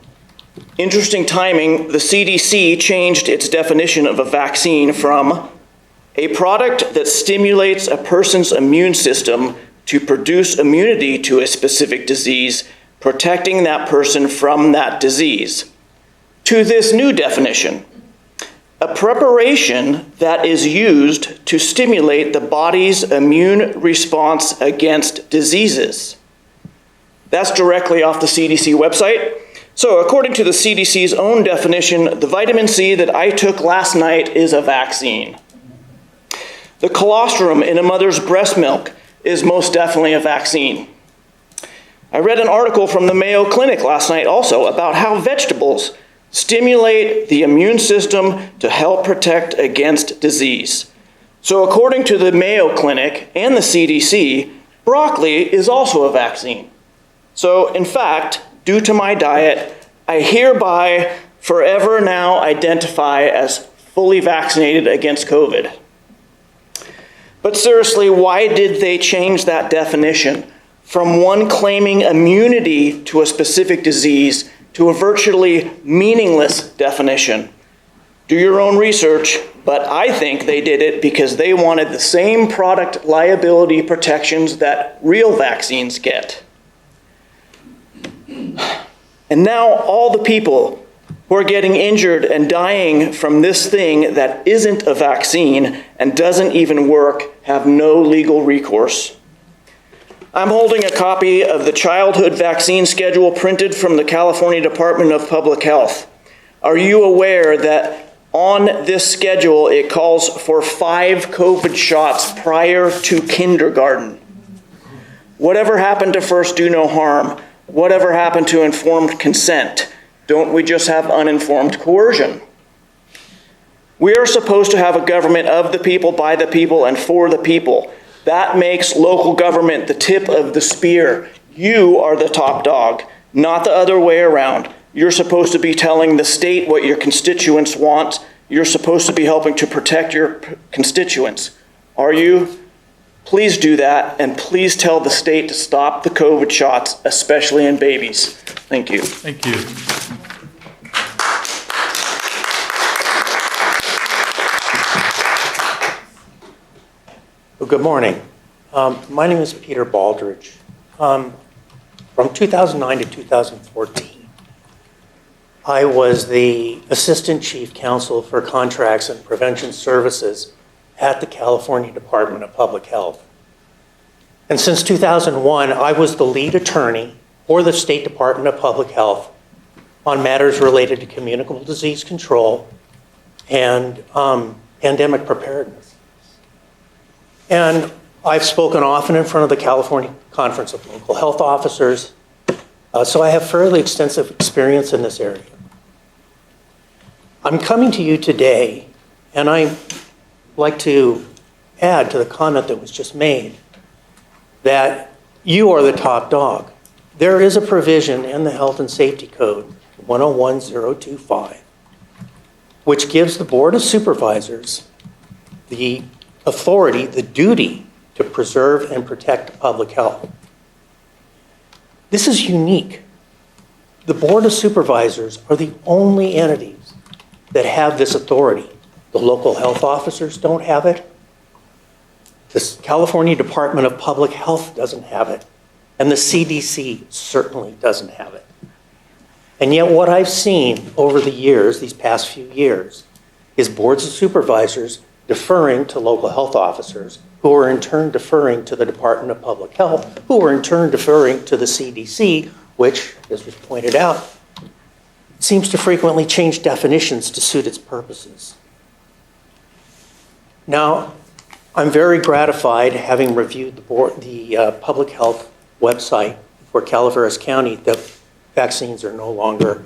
interesting timing, the CDC changed its definition of a vaccine from a product that stimulates a person's immune system to produce immunity to a specific disease, protecting that person from that disease, to this new definition, a preparation that is used to stimulate the body's immune response against diseases. That's directly off the CDC website. So according to the CDC's own definition, the vitamin C that I took last night is a vaccine. The colostrum in a mother's breast milk is most definitely a vaccine. I read an article from the Mayo Clinic last night also about how vegetables stimulate the immune system to help protect against disease. So according to the Mayo Clinic and the CDC, broccoli is also a vaccine. So in fact, due to my diet, I hereby forever now identify as fully vaccinated against COVID. But seriously, why did they change that definition from one claiming immunity to a specific disease to a virtually meaningless definition? Do your own research, but I think they did it because they wanted the same product liability protections that real vaccines get. And now all the people who are getting injured and dying from this thing that isn't a vaccine and doesn't even work have no legal recourse. I'm holding a copy of the childhood vaccine schedule printed from the California Department of Public Health. Are you aware that on this schedule it calls for 5 COVID shots prior to kindergarten? Whatever happened to first do no harm? Whatever happened to informed consent? Don't we just have uninformed coercion? We are supposed to have a government of the people, by the people, and for the people. That makes local government the tip of the spear. You are the top dog, not the other way around. You're supposed to be telling the state what your constituents want. You're supposed to be helping to protect your constituents. Are you? Please do that, and please tell the state to stop the COVID shots, especially in babies. Thank you. Thank you. Well, good morning. My name is Peter Baldridge. From 2009 to 2014, I was the Assistant Chief Counsel for Contracts and Prevention Services at the California Department of Public Health. And since 2001, I was the lead attorney for the State Department of Public Health on matters related to communicable disease control and pandemic preparedness. And I've spoken often in front of the California Conference of Local Health Officers, so I have fairly extensive experience in this area. I'm coming to you today, and I'd like to add to the comment that was just made that you are the top dog. There is a provision in the Health and Safety Code, 101025, which gives the Board of Supervisors the authority, the duty to preserve and protect public health. This is unique. The Board of Supervisors are the only entities that have this authority. The local health officers don't have it. The California Department of Public Health doesn't have it. And the CDC certainly doesn't have it. And yet what I've seen over the years, these past few years, is boards of supervisors deferring to local health officers, who are in turn deferring to the Department of Public Health, who are in turn deferring to the CDC, which, as was pointed out, seems to frequently change definitions to suit its purposes. Now, I'm very gratified, having reviewed the public health website for Calaveras County, that vaccines are no longer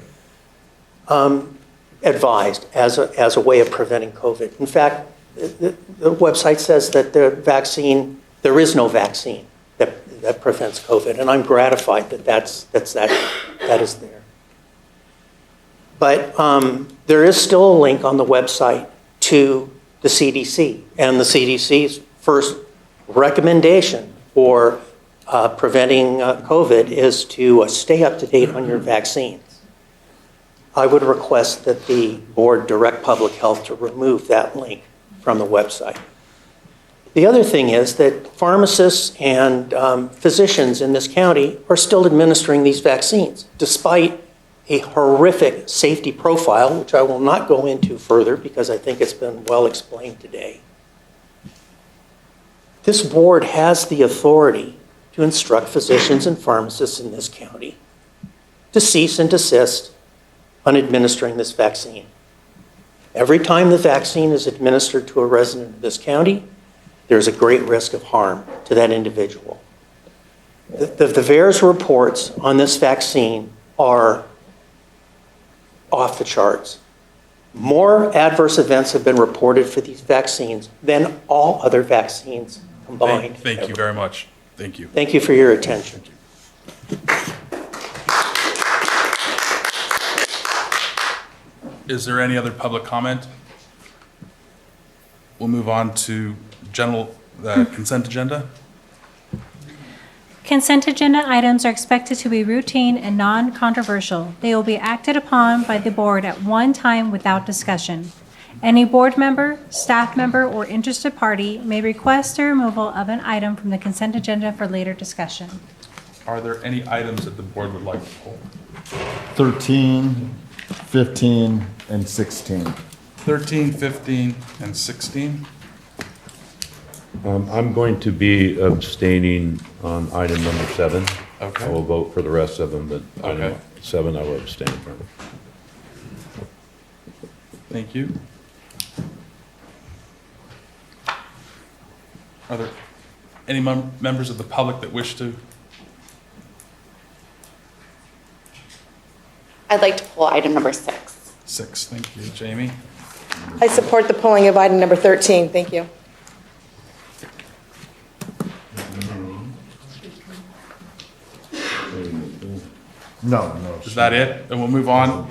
advised as a way of preventing COVID. In fact, the website says that there is no vaccine that prevents COVID, and I'm gratified that that is there. But there is still a link on the website to the CDC, and the CDC's first recommendation for preventing COVID is to stay up to date on your vaccines. I would request that the board direct public health to remove that link from the website. The other thing is that pharmacists and physicians in this county are still administering these vaccines, despite a horrific safety profile, which I will not go into further because I think it's been well explained today. This board has the authority to instruct physicians and pharmacists in this county to cease and desist on administering this vaccine. Every time the vaccine is administered to a resident of this county, there's a great risk of harm to that individual. The VAERS reports on this vaccine are off the charts. More adverse events have been reported for these vaccines than all other vaccines combined. Thank you very much. Thank you. Thank you for your attention. Is there any other public comment? We'll move on to general consent agenda. Consent agenda items are expected to be routine and non-controversial. They will be acted upon by the board at one time without discussion. Any board member, staff member, or interested party may request the removal of an item from the consent agenda for later discussion. Are there any items that the board would like to pull? 13, 15, and 16. 13, 15, and 16. I'm going to be abstaining on item number 7. Okay. I will vote for the rest of them, but Okay. item 7 I will abstain from. Thank you. Are there any members of the public that wish to? I'd like to pull item number 6. 6, thank you. Jamie? I support the pulling of item number 13. Thank you. No. Is that it? Then we'll move on.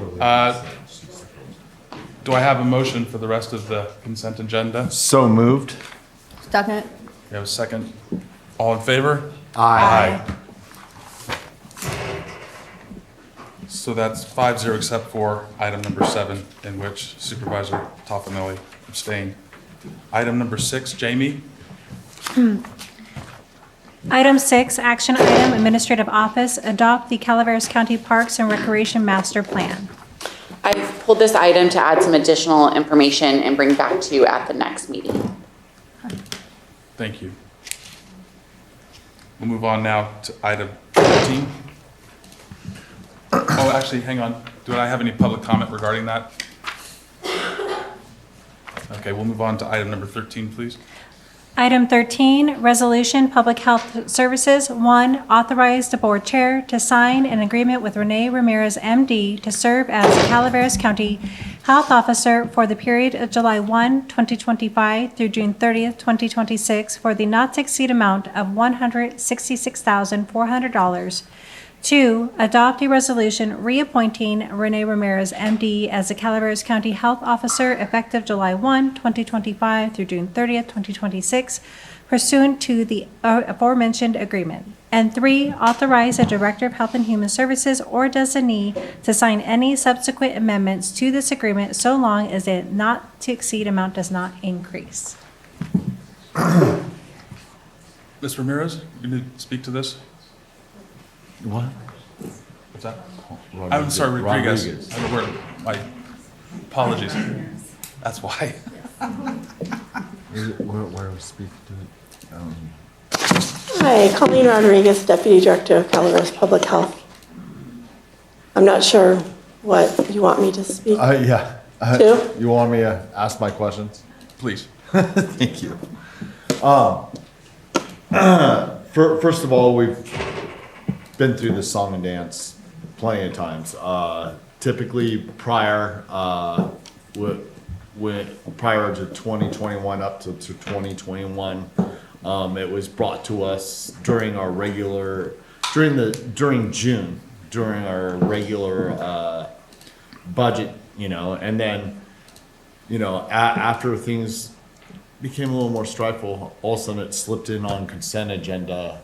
Do I have a motion for the rest of the consent agenda? So moved. Second. We have a second. All in favor? Aye. So that's 5-0 except for item number 7, in which Supervisor Toffenelli abstained. Item number 6, Jamie? Item 6, action item, administrative office, adopt the Calaveras County Parks and Recreation Master Plan. I've pulled this item to add some additional information and bring back to you at the next meeting. Thank you. We'll move on now to item 14. Oh, actually, hang on. Do I have any public comment regarding that? Okay, we'll move on to item number 13, please. Item 13, Resolution, Public Health Services. 1, authorize the board chair to sign an agreement with Renee Ramirez, MD, to serve as Calaveras County Health Officer for the period of July 1, 2025 through June 30th, 2026 for the not to exceed amount of $166,400. 2, adopt a resolution reappointing Renee Ramirez, MD, as the Calaveras County Health Officer effective July 1, 2025 through June 30th, 2026, pursuant to the aforementioned agreement. And 3, authorize the Director of Health and Human Services or designee to sign any subsequent amendments to this agreement so long as the not to exceed amount does not increase. Ms. Ramirez, you need to speak to this? What? What's that? I'm sorry, Rodriguez. My apologies. That's why. Where we speak to it? Hi, Colleen Rodriguez, Deputy Director of Calaveras Public Health. I'm not sure what you want me to speak Yeah. to. You want me to ask my questions? Please. Thank you. First of all, we've been through the song and dance plenty of times. Typically prior prior to 2021 up to 2021, it was brought to us during our regular during June during our regular budget, and then after things became a little more stressful, all of a sudden it slipped in on consent agenda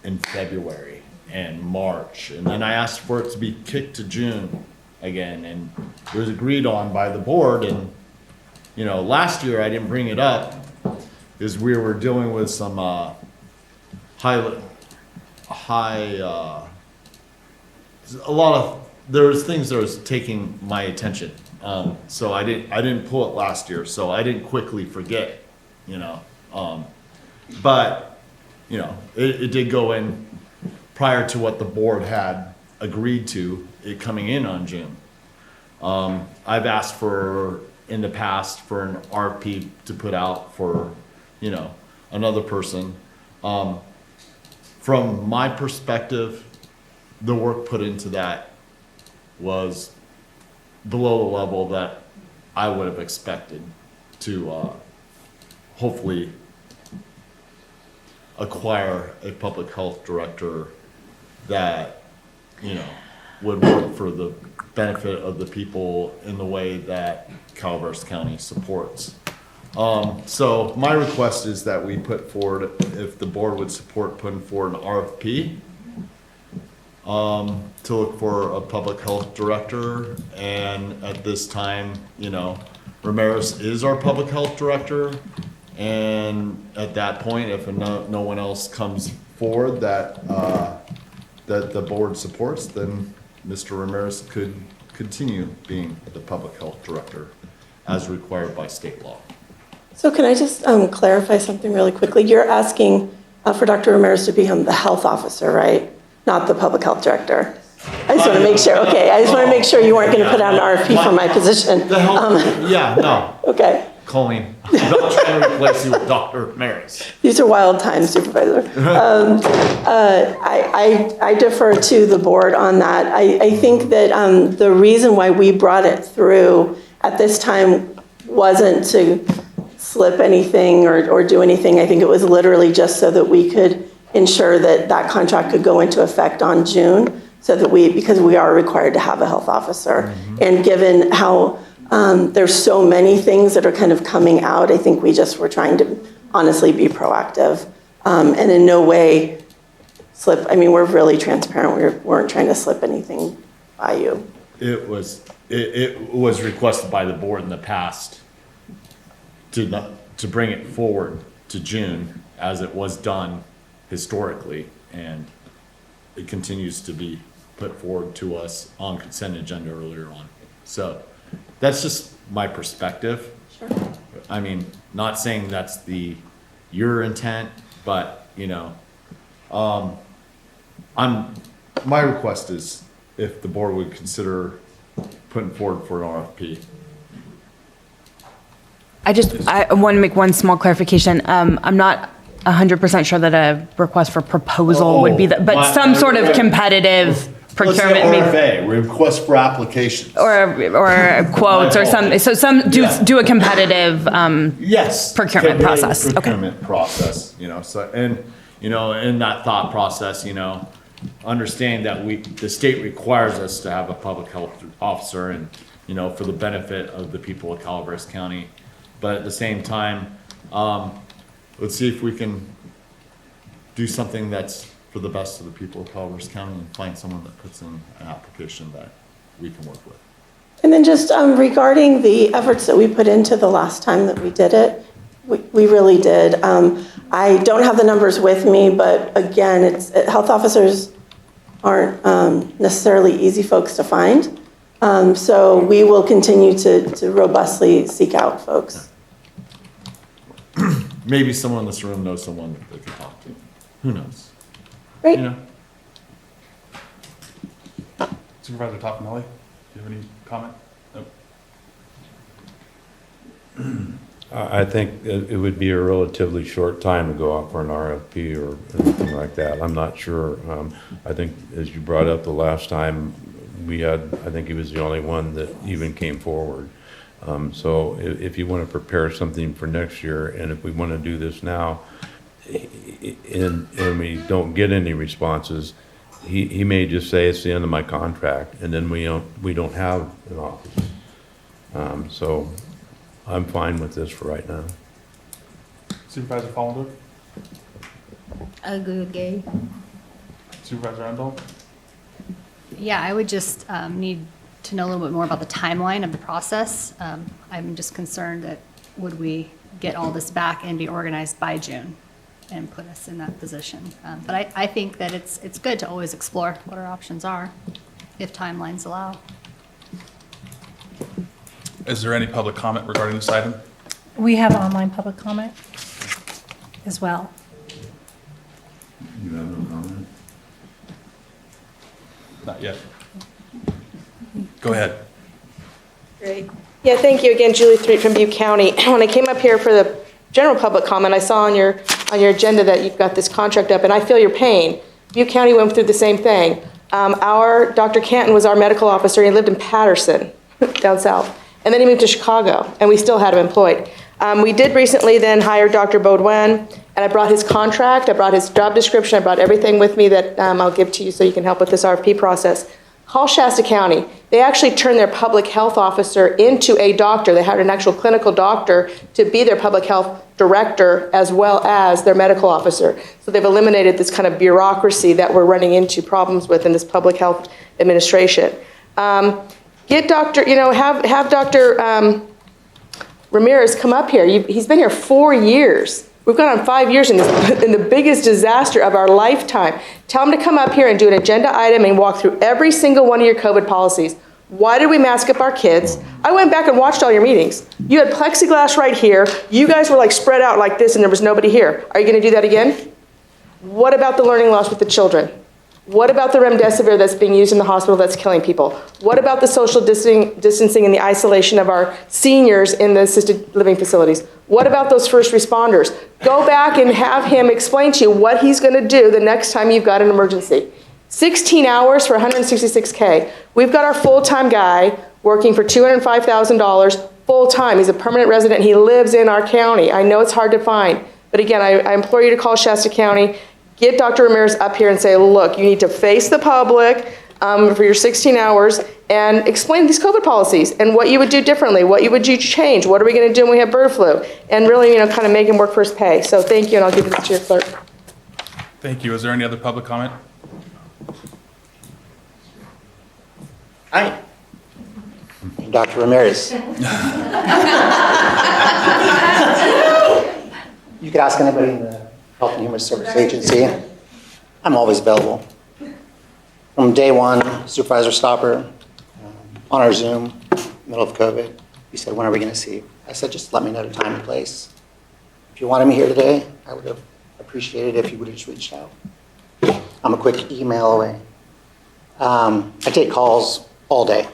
in February and March, and then I asked for it to be kicked to June again, and it was agreed on by the board. And last year I didn't bring it up because we were dealing with some there was things that was taking my attention, so I didn't pull it last year, so I didn't quickly forget, but it did go in prior to what the board had agreed to it coming in on June. I've asked for, in the past, for an RFP to put out for, another person. From my perspective, the work put into that was below the level that I would have expected to hopefully acquire a public health director that, would work for the benefit of the people in the way that Calaveras County supports. So my request is that we put forward, if the board would support putting forward an RFP to look for a public health director. And at this time, Ramirez is our public health director. And at that point, if no one else comes forward that the board supports, then Mr. Ramirez could continue being the public health director as required by state law. So can I just clarify something really quickly? You're asking for Dr. Ramirez to become the health officer, right? Not the public health director. I just want to make sure. Okay, I just want to make sure you weren't going to put out an RFP for my position. No. Okay. Colleen, I'm not trying to replace you with Dr. Ramirez. These are wild times, Supervisor. I defer to the board on that. I think that the reason why we brought it through at this time wasn't to slip anything or do anything. I think it was literally just so that we could ensure that that contract could go into effect on June, so that because we are required to have a health officer. Mm-hmm. And given how there's so many things that are kind of coming out, I think we just were trying to honestly be proactive, and in no way slip. I mean, we're really transparent. We weren't trying to slip anything by you. It was requested by the board in the past to bring it forward to June, as it was done historically, and it continues to be put forward to us on consent agenda earlier on. So that's just my perspective. Sure. I mean, not saying that's your intent, but my request is if the board would consider putting forward for an RFP. I want to make one small clarification. I'm not 100% sure that a request for proposal would be but some sort of competitive procurement. Let's say RFA, request for applications. Or quotes or some, so do a competitive yes, procurement process. Procurement process, so, and, in that thought process, understand that the state requires us to have a public health officer and, for the benefit of the people of Calaveras County. But at the same time, let's see if we can do something that's for the best of the people of Calaveras County and find someone that puts in an application that we can work with. And then just regarding the efforts that we put into the last time that we did it, we really did. I don't have the numbers with me, but again, health officers aren't necessarily easy folks to find. So we will continue to robustly seek out folks. Maybe someone in this room knows someone that they can talk to. Who knows? Great. Supervisor Toffenelli, do you have any comment? Nope. I think it would be a relatively short time to go out for an RFP or anything like that. I'm not sure. I think, as you brought up the last time, I think he was the only one that even came forward. So if you want to prepare something for next year, and if we want to do this now, and we don't get any responses, he may just say it's the end of my contract, and then we don't have an office. So I'm fine with this for right now. Supervisor Follendorf? I agree with Gabe. Supervisor Randall? Yeah, I would just need to know a little bit more about the timeline of the process. I'm just concerned that would we get all this back and be organized by June and put us in that position. But I think that it's good to always explore what our options are if timelines allow. Is there any public comment regarding this item? We have online public comment as well. You have no comment? Not yet. Go ahead. Great. Yeah, thank you again, Julie Threet from Butte County. When I came up here for the general public comment, I saw on your agenda that you've got this contract up, and I feel your pain. Butte County went through the same thing. Our Dr. Canton was our medical officer. He lived in Patterson, down south, and then he moved to Chicago, and we still had him employed. We did recently then hire Dr. Baudouin, and I brought his contract, I brought his job description, I brought everything with me that I'll give to you so you can help with this RFP process. Call Shasta County. They actually turned their public health officer into a doctor. They had an actual clinical doctor to be their public health director as well as their medical officer. So they've eliminated this kind of bureaucracy that we're running into problems with in this public health administration. Get Dr., have Dr. Ramirez come up here. He's been here 4 years. We've gone on 5 years in the biggest disaster of our lifetime. Tell him to come up here and do an agenda item and walk through every single one of your COVID policies. Why did we mask up our kids? I went back and watched all your meetings. You had plexiglass right here. You guys were like spread out like this and there was nobody here. Are you going to do that again? What about the learning loss with the children? What about the remdesivir that's being used in the hospital that's killing people? What about the social distancing and the isolation of our seniors in the assisted living facilities? What about those first responders? Go back and have him explain to you what he's going to do the next time you've got an emergency. 16 hours for $166K. We've got our full-time guy working for $205,000 full-time. He's a permanent resident. He lives in our county. I know it's hard to find. But again, I implore you to call Shasta County. Get Dr. Ramirez up here and say, look, you need to face the public for your 16 hours and explain these COVID policies and what you would do differently, what you would do to change, what are we going to do when we have bird flu, and really, kind of make him work for his pay. So thank you, and I'll give this to your clerk. Thank you. Is there any other public comment? Hi. Dr. Ramirez. You could ask anybody in the Health and Human Services Agency. I'm always available. From day one, Supervisor Stopper, on our Zoom, middle of COVID, he said, when are we going to see? I said, just let me know the time and place. If you wanted me here today, I would have appreciated it if you would have just reached out. I'm a quick email away. I take calls all day.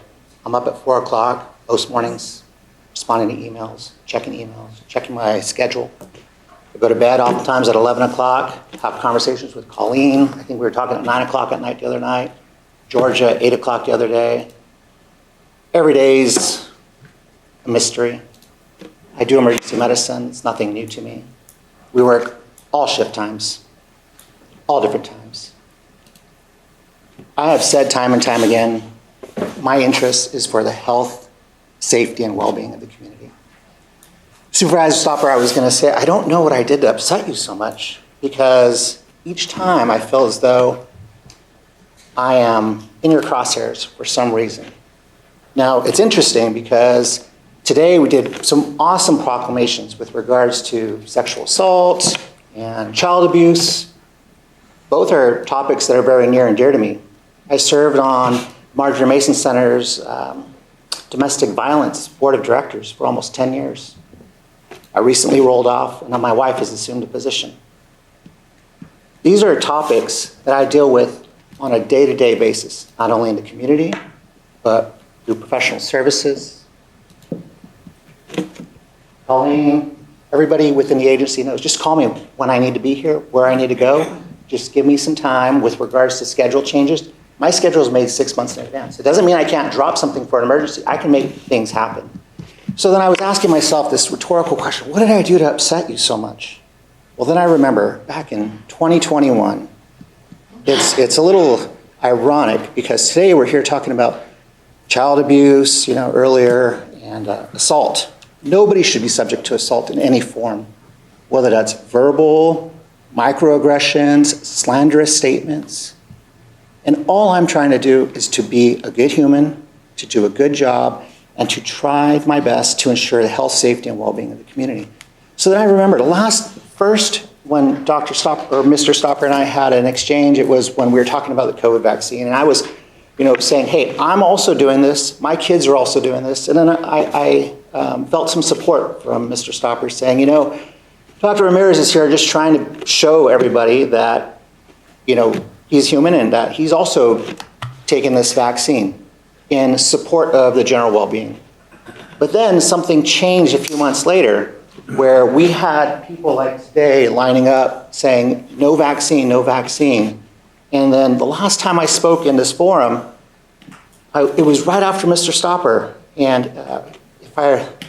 I'm up at 4 o'clock most mornings, responding to emails, checking my schedule. I go to bed oftentimes at 11 o'clock, have conversations with Colleen. I think we were talking at 9 o'clock at night the other night. Georgia at 8 o'clock the other day. Every day's a mystery. I do emergency medicine. It's nothing new to me. We work all shift times, all different times. I have said time and time again, my interest is for the health, safety, and well-being of the community. Supervisor Stopper, I was going to say, I don't know what I did to upset you so much, because each time I feel as though I am in your crosshairs for some reason. Now, it's interesting because today we did some awesome proclamations with regards to sexual assault and child abuse. Both are topics that are very near and dear to me. I served on Marjorie Mason Center's Domestic Violence Board of Directors for almost 10 years. I recently rolled off, and now my wife has assumed a position. These are topics that I deal with on a day-to-day basis, not only in the community, but through professional services. Colleen, everybody within the agency knows, just call me when I need to be here, where I need to go. Just give me some time with regards to schedule changes. My schedule is made 6 months in advance. It doesn't mean I can't drop something for an emergency. I can make things happen. So then I was asking myself this rhetorical question: what did I do to upset you so much? Well, then I remember back in 2021, it's a little ironic because today we're here talking about child abuse, earlier, and assault. Nobody should be subject to assault in any form, whether that's verbal, microaggressions, slanderous statements. And all I'm trying to do is to be a good human, to do a good job, and to try my best to ensure the health, safety, and well-being of the community. So then I remember first when Dr. Stopper or Mr. Stopper and I had an exchange, it was when we were talking about the COVID vaccine, and I was, saying, hey, I'm also doing this, my kids are also doing this, and then I felt some support from Mr. Stopper saying, Dr. Ramirez is here just trying to show everybody that, he's human and that he's also taken this vaccine in support of the general well-being. But then something changed a few months later where we had people like today lining up saying, no vaccine, no vaccine. And then the last time I spoke in this forum, it was right after Mr. Stopper. And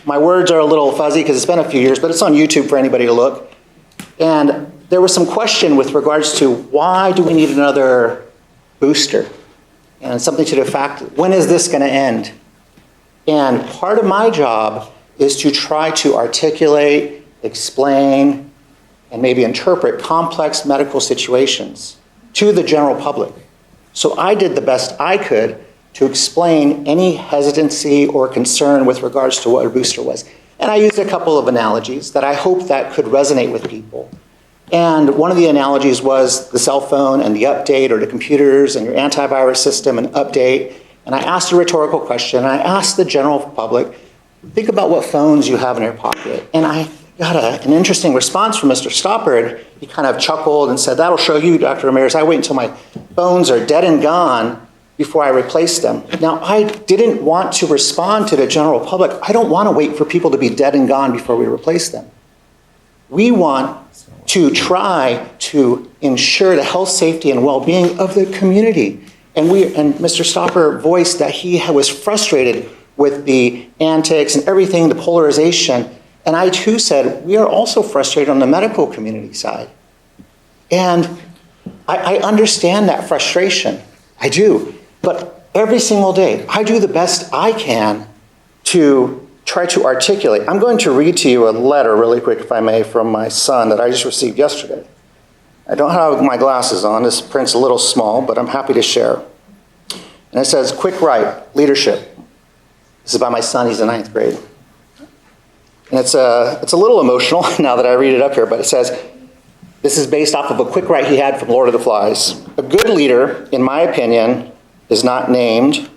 my words are a little fuzzy because it's been a few years, but it's on YouTube for anybody to look. And there was some question with regards to why do we need another booster? And something to the fact, when is this going to end? And part of my job is to try to articulate, explain, and maybe interpret complex medical situations to the general public. So I did the best I could to explain any hesitancy or concern with regards to what a booster was. And I used a couple of analogies that I hope that could resonate with people. And one of the analogies was the cell phone and the update, or the computers and your antivirus system and update. And I asked a rhetorical question, and I asked the general public, think about what phones you have in your pocket. And I got an interesting response from Mr. Stopper, and he kind of chuckled and said, that'll show you, Dr. Ramirez, I wait until my phones are dead and gone before I replace them. Now, I didn't want to respond to the general public. I don't want to wait for people to be dead and gone before we replace them. We want to try to ensure the health, safety, and well-being of the community. And Mr. Stopper voiced that he was frustrated with the antics and everything, the polarization. And I too said, we are also frustrated on the medical community side. And I understand that frustration. I do. But every single day, I do the best I can to try to articulate. I'm going to read to you a letter really quick, if I may, from my son that I just received yesterday. I don't have my glasses on. This print's a little small, but I'm happy to share. And it says, quick write, leadership. This is by my son. He's in 9th grade. And it's a little emotional now that I read it up here, but it says, this is based off of a quick write he had from Lord of the Flies. A good leader, in my opinion, is not named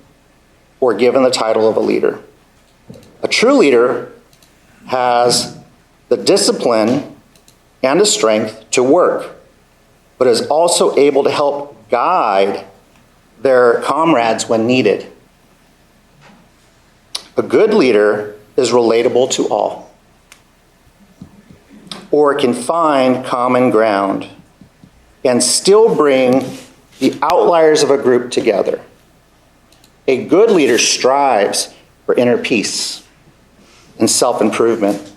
or given the title of a leader. A true leader has the discipline and the strength to work, but is also able to help guide their comrades when needed. A good leader is relatable to all, or can find common ground and still bring the outliers of a group together. A good leader strives for inner peace and self-improvement,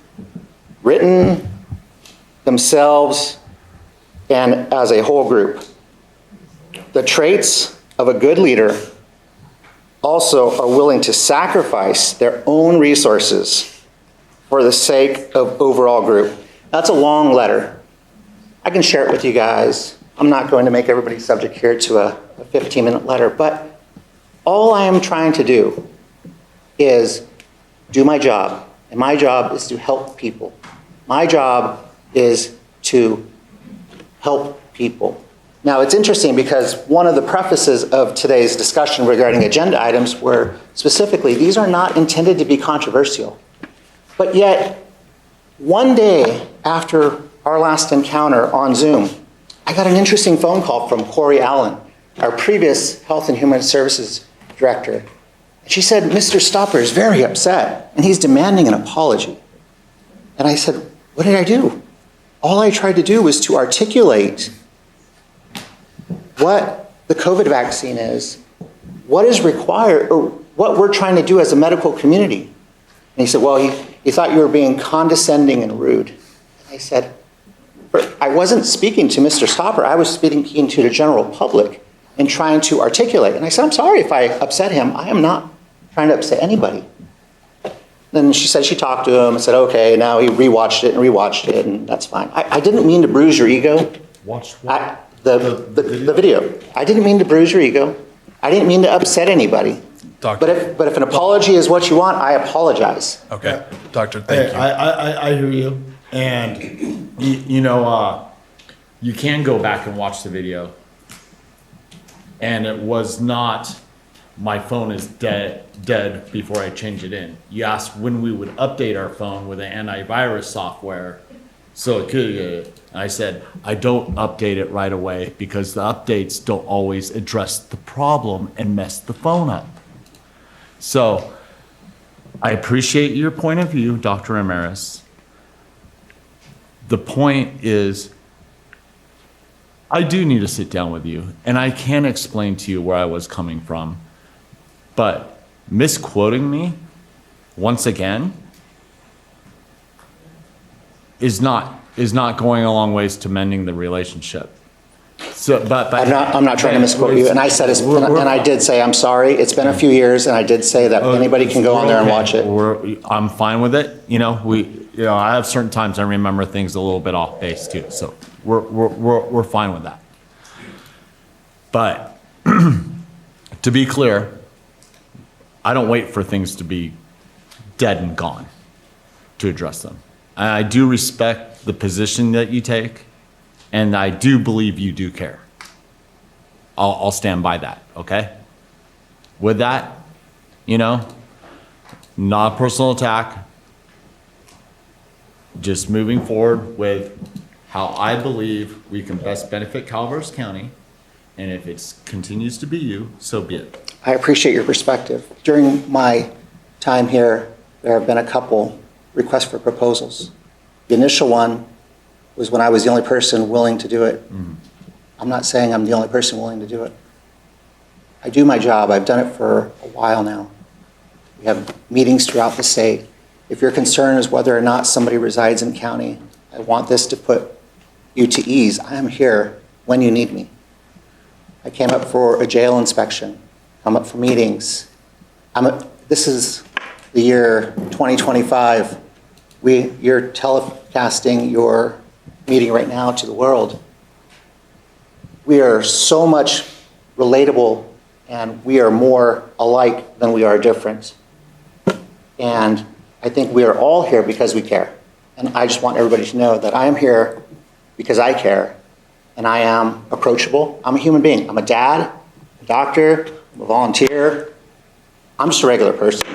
written, themselves, and as a whole group. The traits of a good leader also are willing to sacrifice their own resources for the sake of overall group. That's a long letter. I can share it with you guys. I'm not going to make everybody subject here to a 15-minute letter, but all I am trying to do is do my job, and my job is to help people. My job is to help people. Now, it's interesting because one of the prefaces of today's discussion regarding agenda items were specifically, these are not intended to be controversial. But yet, one day after our last encounter on Zoom, I got an interesting phone call from Corey Allen, our previous Health and Human Services Director. She said, Mr. Stopper is very upset, and he's demanding an apology. And I said, what did I do? All I tried to do was to articulate what the COVID vaccine is, what is required, or what we're trying to do as a medical community. And he said, well, he thought you were being condescending and rude. And I said, I wasn't speaking to Mr. Stopper, I was speaking to the general public and trying to articulate. And I said, I'm sorry if I upset him. I am not trying to upset anybody. Then she said she talked to him and said, okay, now he rewatched it, and that's fine. I didn't mean to bruise your ego. Watch what? The video. I didn't mean to bruise your ego. I didn't mean to upset anybody. Doctor. But if an apology is what you want, I apologize. Okay, Doctor, thank you. I hear you. And, you know, you can go back and watch the video. And it was not, my phone is dead before I change it in. You asked when we would update our phone with an antivirus software. So it could, I said, I don't update it right away because the updates don't always address the problem and mess the phone up. So I appreciate your point of view, Dr. Ramirez. The point is, I do need to sit down with you, and I can explain to you where I was coming from, but misquoting me once again is not going a long ways to mending the relationship. So, but I'm not trying to misquote you, and I said, and I did say, I'm sorry, it's been a few years, and I did say that anybody can go on there and watch it. I'm fine with it. You know, I have certain times I remember things a little bit off base too, so we're fine with that. But to be clear, I don't wait for things to be dead and gone to address them. I do respect the position that you take, and I do believe you do care. I'll stand by that, okay? With that, you know, not a personal attack, just moving forward with how I believe we can best benefit Calaveras County, and if it continues to be you, so be it. I appreciate your perspective. During my time here, there have been a couple requests for proposals. The initial one was when I was the only person willing to do it. I'm not saying I'm the only person willing to do it. I do my job. I've done it for a while now. We have meetings throughout the state. If your concern is whether or not somebody resides in county, I want this to put you to ease. I am here when you need me. I came up for a jail inspection. I'm up for meetings. This is the year 2025. You're telecasting your meeting right now to the world. We are so much relatable, and we are more alike than we are different. And I think we are all here because we care. And I just want everybody to know that I am here because I care, and I am approachable. I'm a human being. I'm a dad, a doctor, I'm a volunteer. I'm just a regular person.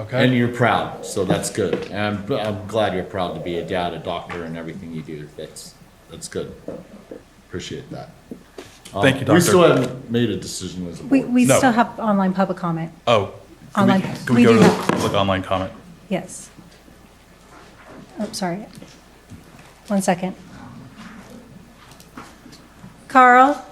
Okay. And you're proud, so that's good. And I'm glad you're proud to be a dad, a doctor, and everything you do. That's good. Appreciate that. Thank you, We Doctor. still haven't made a decision as a board. We No. still have online public comment. Oh, Online. can we We go do to the have- public online comment? Yes. Oh, sorry. 1 second. Carl?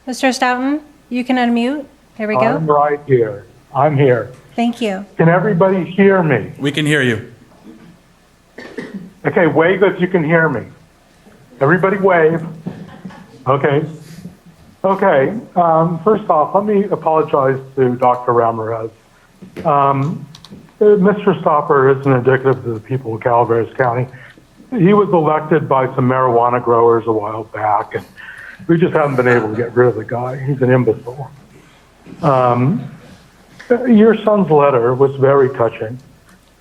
Mr. Stoughton, you can unmute. There we I'm go. right here. I'm here. Thank you. Can everybody hear me? We can hear you. Okay, wave if you can hear me. Everybody wave. Okay. Okay, first off, let me apologize to Dr. Ramirez. Mr. Stopper isn't indicative of the people of Calaveras County. He was elected by some marijuana growers a while back, and we just haven't been able to get rid of the guy. He's an imbecile. Your son's letter was very touching,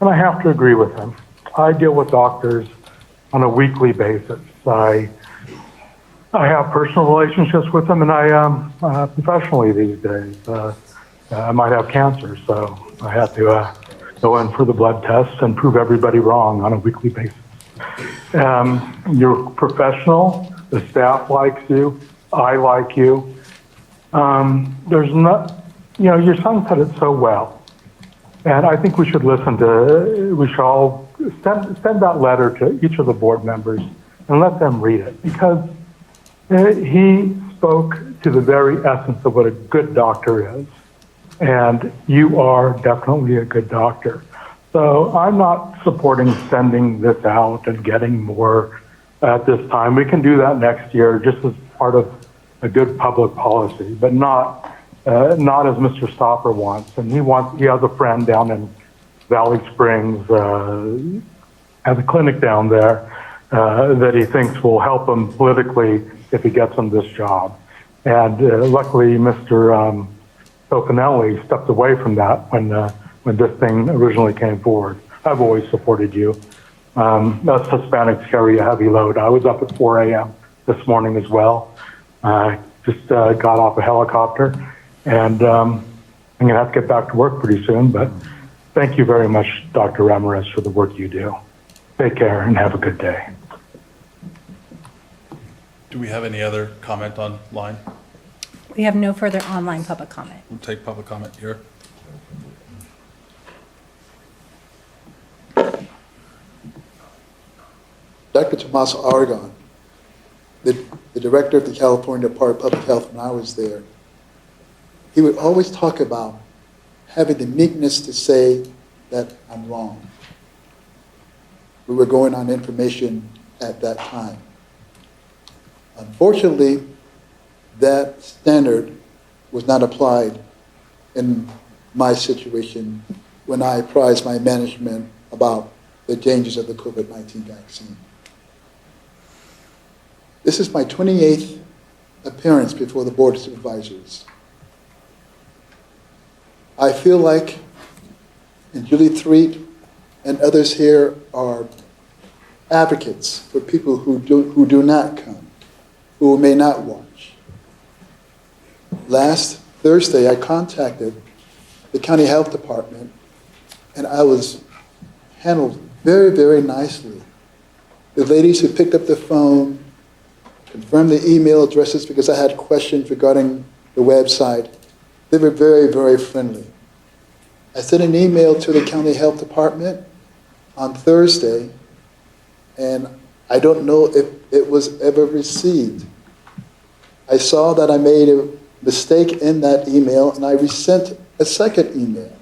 and I have to agree with him. I deal with doctors on a weekly basis. I have personal relationships with them, and I professionally these days. I might have cancer, so I have to go in for the blood tests and prove everybody wrong on a weekly basis. You're professional. The staff likes you. I like you. There's not, your son said it so well. And I think we should we should all send that letter to each of the board members and let them read it, because he spoke to the very essence of what a good doctor is. And you are definitely a good doctor. So I'm not supporting sending this out and getting more at this time. We can do that next year just as part of a good public policy, but not as Mr. Stopper wants. And he has a friend down in Valley Springs, has a clinic down there that he thinks will help him politically if he gets him this job. And luckily, Mr. Tocanelli stepped away from that when this thing originally came forward. I've always supported you. Us Hispanics carry a heavy load. I was up at 4 a.m. this morning as well. Just got off a helicopter, and I'm going to have to get back to work pretty soon, but thank you very much, Dr. Ramirez, for the work you do. Take care and have a good day. Do we have any other comment online? We have no further online public comment. We'll take public comment here. Dr. Tomas Aragon, the director of the California Department of Public Health when I was there, he would always talk about having the meekness to say that I'm wrong. We were going on information at that time. Unfortunately, that standard was not applied in my situation when I apprised my management about the dangers of the COVID-19 vaccine. This is my 28th appearance before the Board of Supervisors. I feel like, and Julie Threet and others here are advocates for people who do not come, who may not watch. Last Thursday, I contacted the county health department, and I was handled very, very nicely. The ladies who picked up the phone, confirmed the email addresses because I had questions regarding the website. They were very, very friendly. I sent an email to the county health department on Thursday, and I don't know if it was ever received. I saw that I made a mistake in that email, and I resent a second email.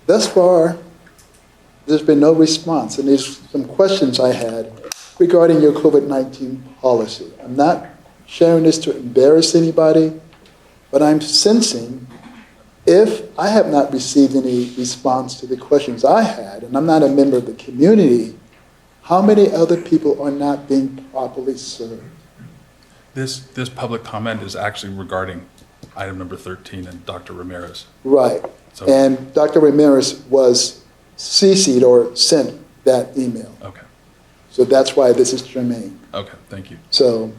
Thus far, there's been no response, and there's some questions I had regarding your COVID-19 policy. I'm not sharing this to embarrass anybody, but I'm sensing if I have not received any response to the questions I had, and I'm not a member of the community, how many other people are not being properly served? This public comment is actually regarding item number 13 and Dr. Ramirez. Right. So- And Dr. Ramirez was CC'd or sent that email. Okay. So that's why this is germane. Okay, thank you. So,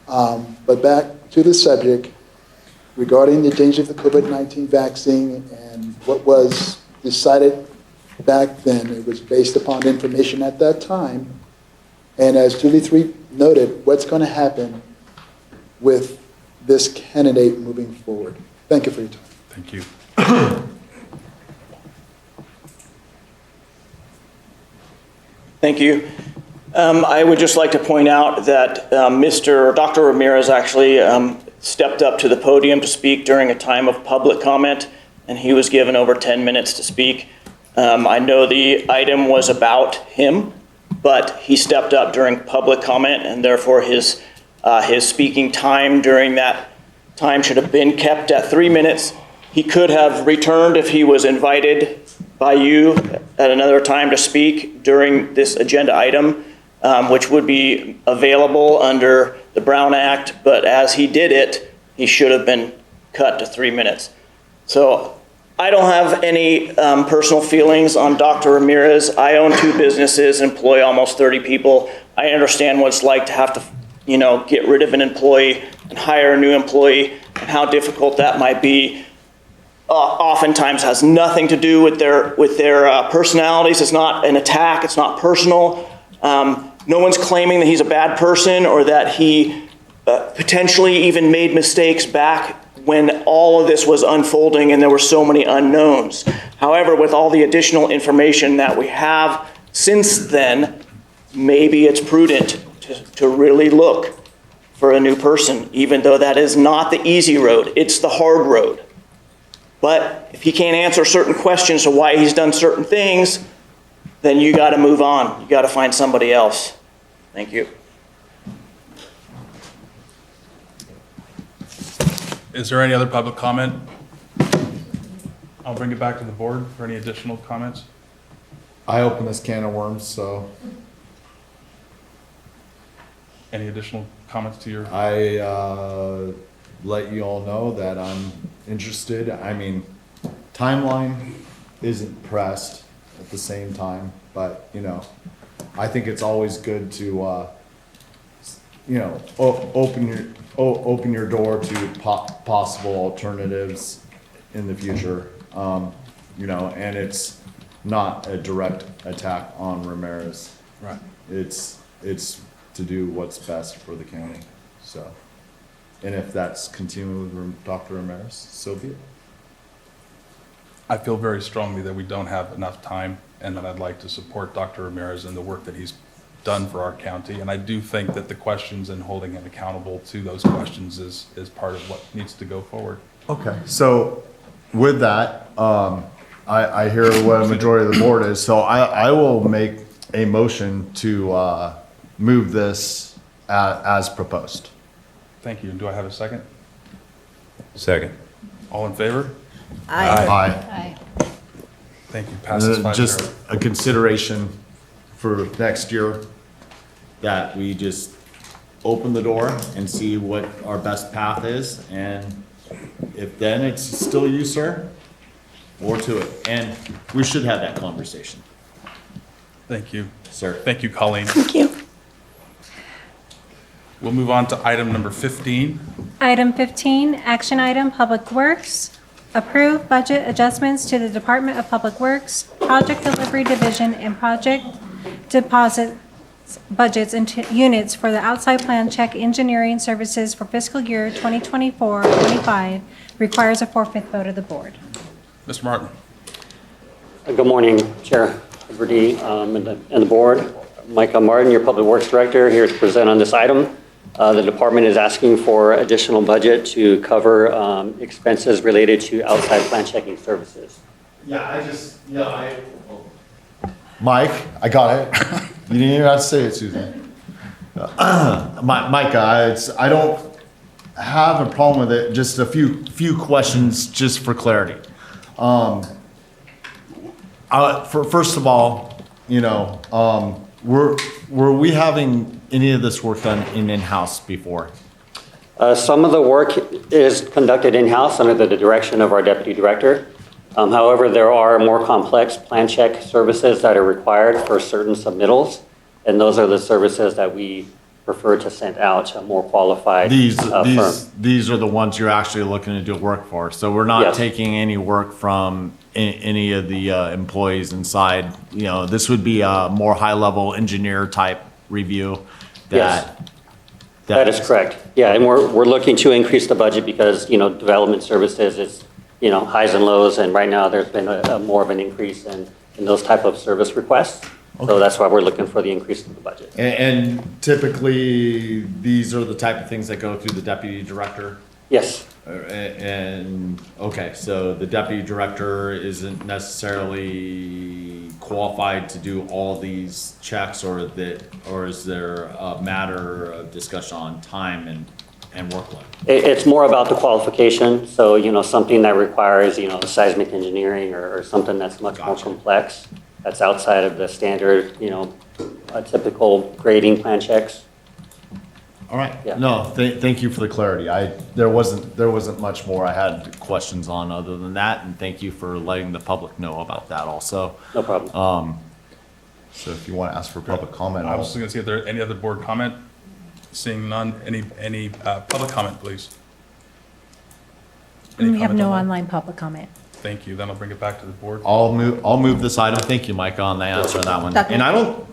but back to the subject regarding the danger of the COVID-19 vaccine and what was decided back then. It was based upon information at that time. And as Julie Threet noted, what's going to happen with this candidate moving forward. Thank you for your time. Thank you. Thank you. I would just like to point out that Dr. Ramirez actually stepped up to the podium to speak during a time of public comment, and he was given over 10 minutes to speak. I know the item was about him, but he stepped up during public comment, and therefore his speaking time during that time should have been kept at 3 minutes. He could have returned if he was invited by you at another time to speak during this agenda item, which would be available under the Brown Act, but as he did it, he should have been cut to 3 minutes. So I don't have any personal feelings on Dr. Ramirez. I own 2 businesses, employ almost 30 people. I understand what it's like to have to, get rid of an employee and hire a new employee and how difficult that might be. Oftentimes has nothing to do with their personalities. It's not an attack. It's not personal. No one's claiming that he's a bad person or that he potentially even made mistakes back when all of this was unfolding and there were so many unknowns. However, with all the additional information that we have since then, maybe it's prudent to really look for a new person, even though that is not the easy road. It's the hard road. But if he can't answer certain questions to why he's done certain things, then you got to move on. You got to find somebody else. Thank you. Is there any other public comment? I'll bring it back to the board for any additional comments. I opened this can of worms, so Any additional comments to your? I let you all know that I'm interested. I mean, timeline isn't pressed at the same time, but I think it's always good to open your door to possible alternatives in the future. And it's not a direct attack on Ramirez. Right. It's to do what's best for the county. So, and if that's continuing with Dr. Ramirez, so be it. I feel very strongly that we don't have enough time and that I'd like to support Dr. Ramirez and the work that he's done for our county. And I do think that the questions and holding him accountable to those questions is part of what needs to go forward. Okay, so with that, I hear what a majority of the board is, so I will make a motion to move this as proposed. Thank you. Do I have a second? Second. All in favor? Aye. Thank you. Passes 5-0. Just a consideration for next year that we just open the door and see what our best path is, and if then it's still you, sir, more to it. And we should have that conversation. Thank you. Sir. Thank you, Colleen. Thank you. We'll move on to item number 15. Item 15, action item, Public Works. Approve budget adjustments to the Department of Public Works, Project Delivery Division, and Project Deposits budgets into units for the outside plan check engineering services for fiscal year 2024-25. Requires a 4/5 vote of the board. Mr. Martin. Good morning, Chair Verdi, and the board. Micah Martin, your Public Works Director, here to present on this item. The department is asking for additional budget to cover expenses related to outside plan checking services. Mike, I got it. You didn't even have to say it, Susan. Micah, I don't have a problem with it, just a few questions just for clarity. First of all, were we having any of this work done in-house before? Some of the work is conducted in-house under the direction of our Deputy Director. However, there are more complex plan check services that are required for certain submittals, and those are the services that we prefer to send out to a more qualified firm. These are the ones you're actually looking to do work for. So we're not Yes. taking any work from any of the employees inside. This would be a more high-level engineer type review. That is correct. Yeah, and we're looking to increase the budget because, development services is, highs and lows, and right now there's been a more of an increase in those type of service requests. So that's why we're looking for the increase in the budget. And typically, these are the type of things that go through the deputy director? Yes. Okay, so the deputy director isn't necessarily qualified to do all these checks, or is there a matter of discussion on time and workload? It's more about the qualification. So, something that requires, seismic engineering or something that's much more complex, that's outside of the standard, typical grading plan checks. All right. Yeah. No, thank you for the clarity. There wasn't much more I had questions on other than that, and thank you for letting the public know about that also. No problem. So if you want to ask for public comment, I was going to see if there are any other board comment. Seeing none, any public comment, please? Any We have comment no online? online public comment. Thank you. Then I'll bring it back to the board. I'll move this item. Thank you, Micah, on the answer to that one. Second. And I don't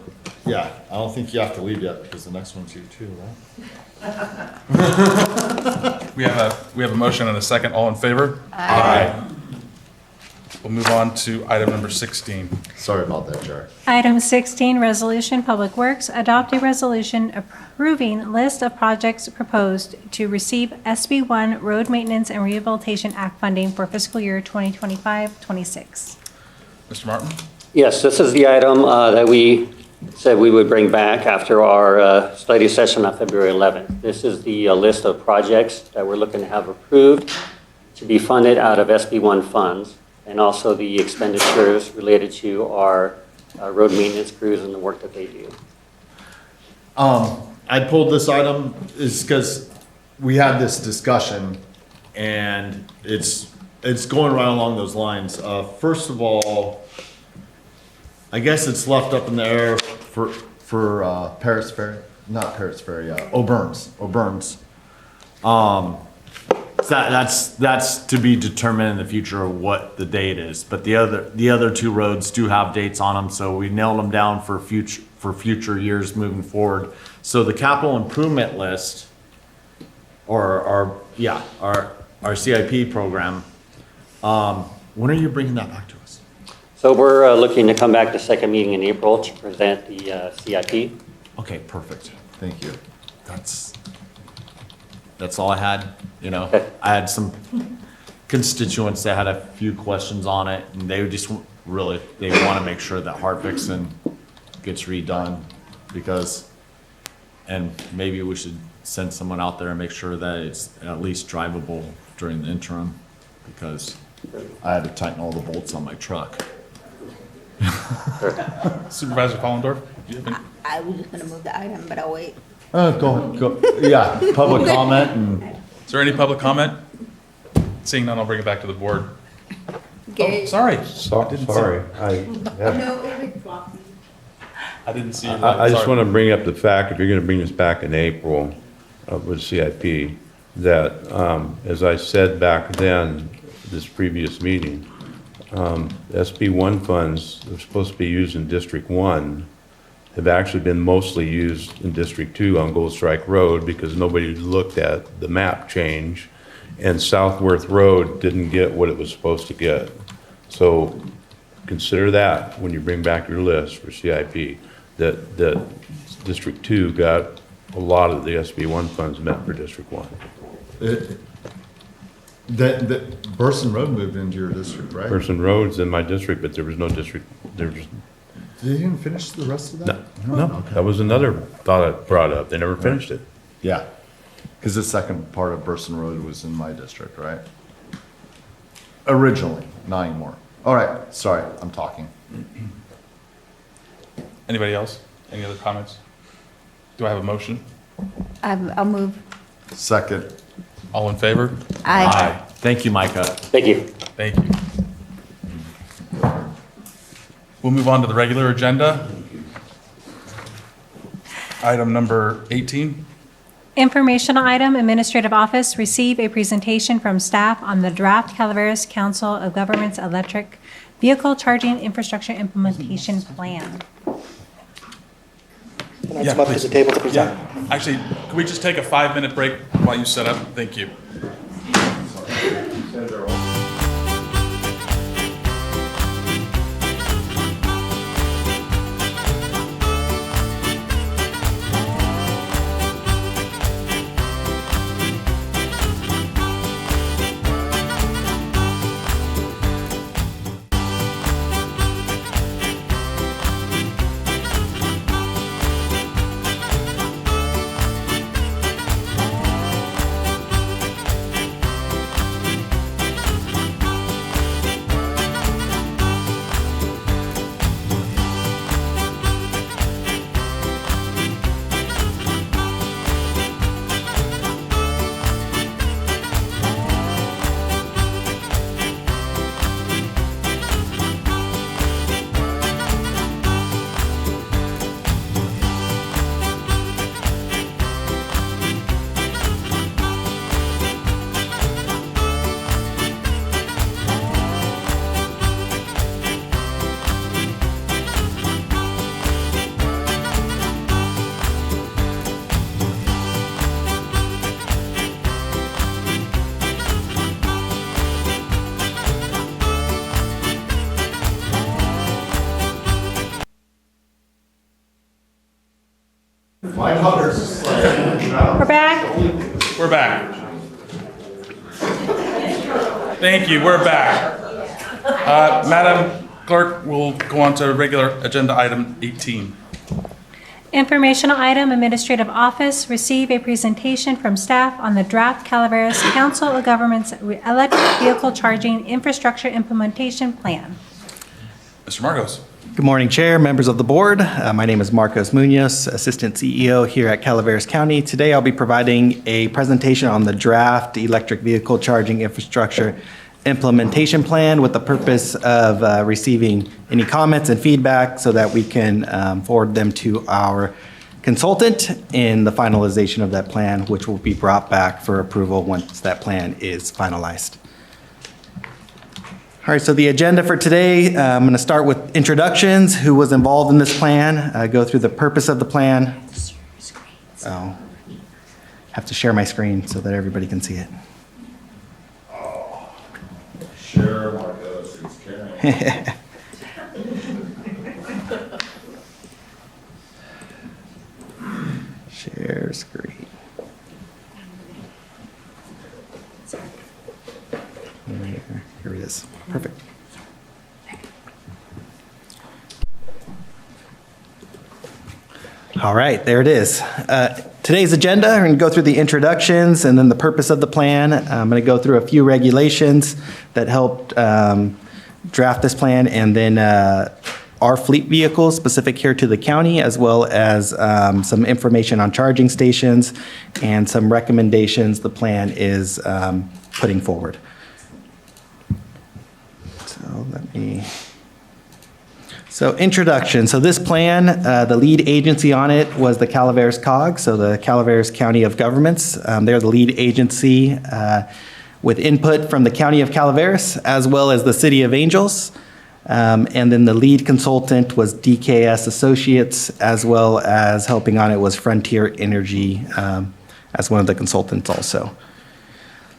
think you have to leave yet because the next one's you too, right? We have a motion and a second. All in favor? Aye. We'll move on to item number 16. Sorry about that, Jerry. Item 16, Resolution Public Works, adopt a resolution approving list of projects proposed to receive SB1 Road Maintenance and Rehabilitation Act funding for fiscal year 2025-26. Mr. Martin? Yes, this is the item that we said we would bring back after our study session on February 11th. This is the list of projects that we're looking to have approved to be funded out of SB1 funds, and also the expenditures related to our road maintenance crews and the work that they do. I pulled this item is because we had this discussion, and it's going right along those lines. First of all, I guess it's left up in the air for Paris Ferry, not Paris Ferry, O'Byrne's. That's to be determined in the future of what the date is. But the other two roads do have dates on them, so we nailed them down for future years moving forward. So the capital improvement list, or our CIP program, when are you bringing that back to us? So we're looking to come back to second meeting in April to present the CIP. Okay, perfect. Thank you. That's all I had. Okay. I had some constituents that had a few questions on it, and they just they want to make sure that Hartfixon gets redone and maybe we should send someone out there and make sure that it's at least drivable during the interim, because I had to tighten all the bolts on my truck. Supervisor Collendorf? Do you have any? I was just gonna move the item, but I'll wait. Go. Yeah, public comment and. Is there any public comment? Seeing none, I'll bring it back to the board. Gary. Oh, sorry. Sorry. I didn't see you. I just Sorry. want to bring up the fact, if you're going to bring this back in April with CIP, that, as I said back then, this previous meeting, SB1 funds that are supposed to be used in District 1 have actually been mostly used in District 2 on Gold Strike Road because nobody looked at the map change, and Southworth Road didn't get what it was supposed to get. So consider that when you bring back your list for CIP, that District 2 got a lot of the SB1 funds meant for District 1. That Burson Road moved into your district, right? Burson Road's in my district, but there was no district, there was, Did you even finish the rest of that? no, that was another thought I brought up. They never finished it. Yeah, because the second part of Burson Road was in my district, right? Originally, not anymore. All right, sorry, I'm talking. Anybody else? Any other comments? Do I have a motion? I'll move. Second. All in favor? Aye. Thank you, Micah. Thank you. Thank you. We'll move on to the regular agenda. Item number 18. Informational item, Administrative Office, receive a presentation from staff on the draft Calaveras Council of Governments Electric Vehicle Charging Infrastructure Implementation Plan. Can I come up to the table to present? Yeah. Actually, can we just take a 5-minute break while you set up? Thank you. We're back. We're back. Thank you, we're back. Madam Clerk, we'll go on to regular agenda item 18. Informational item, Administrative Office, receive a presentation from staff on the draft Calaveras Council of Governments Electric Vehicle Charging Infrastructure Implementation Plan. Mr. Marcos. Good morning, Chair, members of the board. My name is Marcos Munoz, Assistant CEO here at Calaveras County. Today I'll be providing a presentation on the draft Electric Vehicle Charging Infrastructure Implementation Plan with the purpose of receiving any comments and feedback so that we can forward them to our consultant in the finalization of that plan, which will be brought back for approval once that plan is finalized. All right, so the agenda for today, I'm going to start with introductions, who was involved in this plan, go through the purpose of the plan. Oh, have to share my screen so that everybody can see it. Share Marcos, it's caring. Share screen. Here it is. Perfect. All right, there it is. Today's agenda, we're going to go through the introductions and then the purpose of the plan. I'm going to go through a few regulations that helped draft this plan, and then our fleet vehicles specific here to the county, as well as some information on charging stations and some recommendations the plan is putting forward. So introduction. So this plan, the lead agency on it was the Calaveras COG, so the Calaveras County of Governments. They're the lead agency with input from the County of Calaveras, as well as the City of Angels. And then the lead consultant was DKS Associates, as well as helping on it was Frontier Energy as one of the consultants also.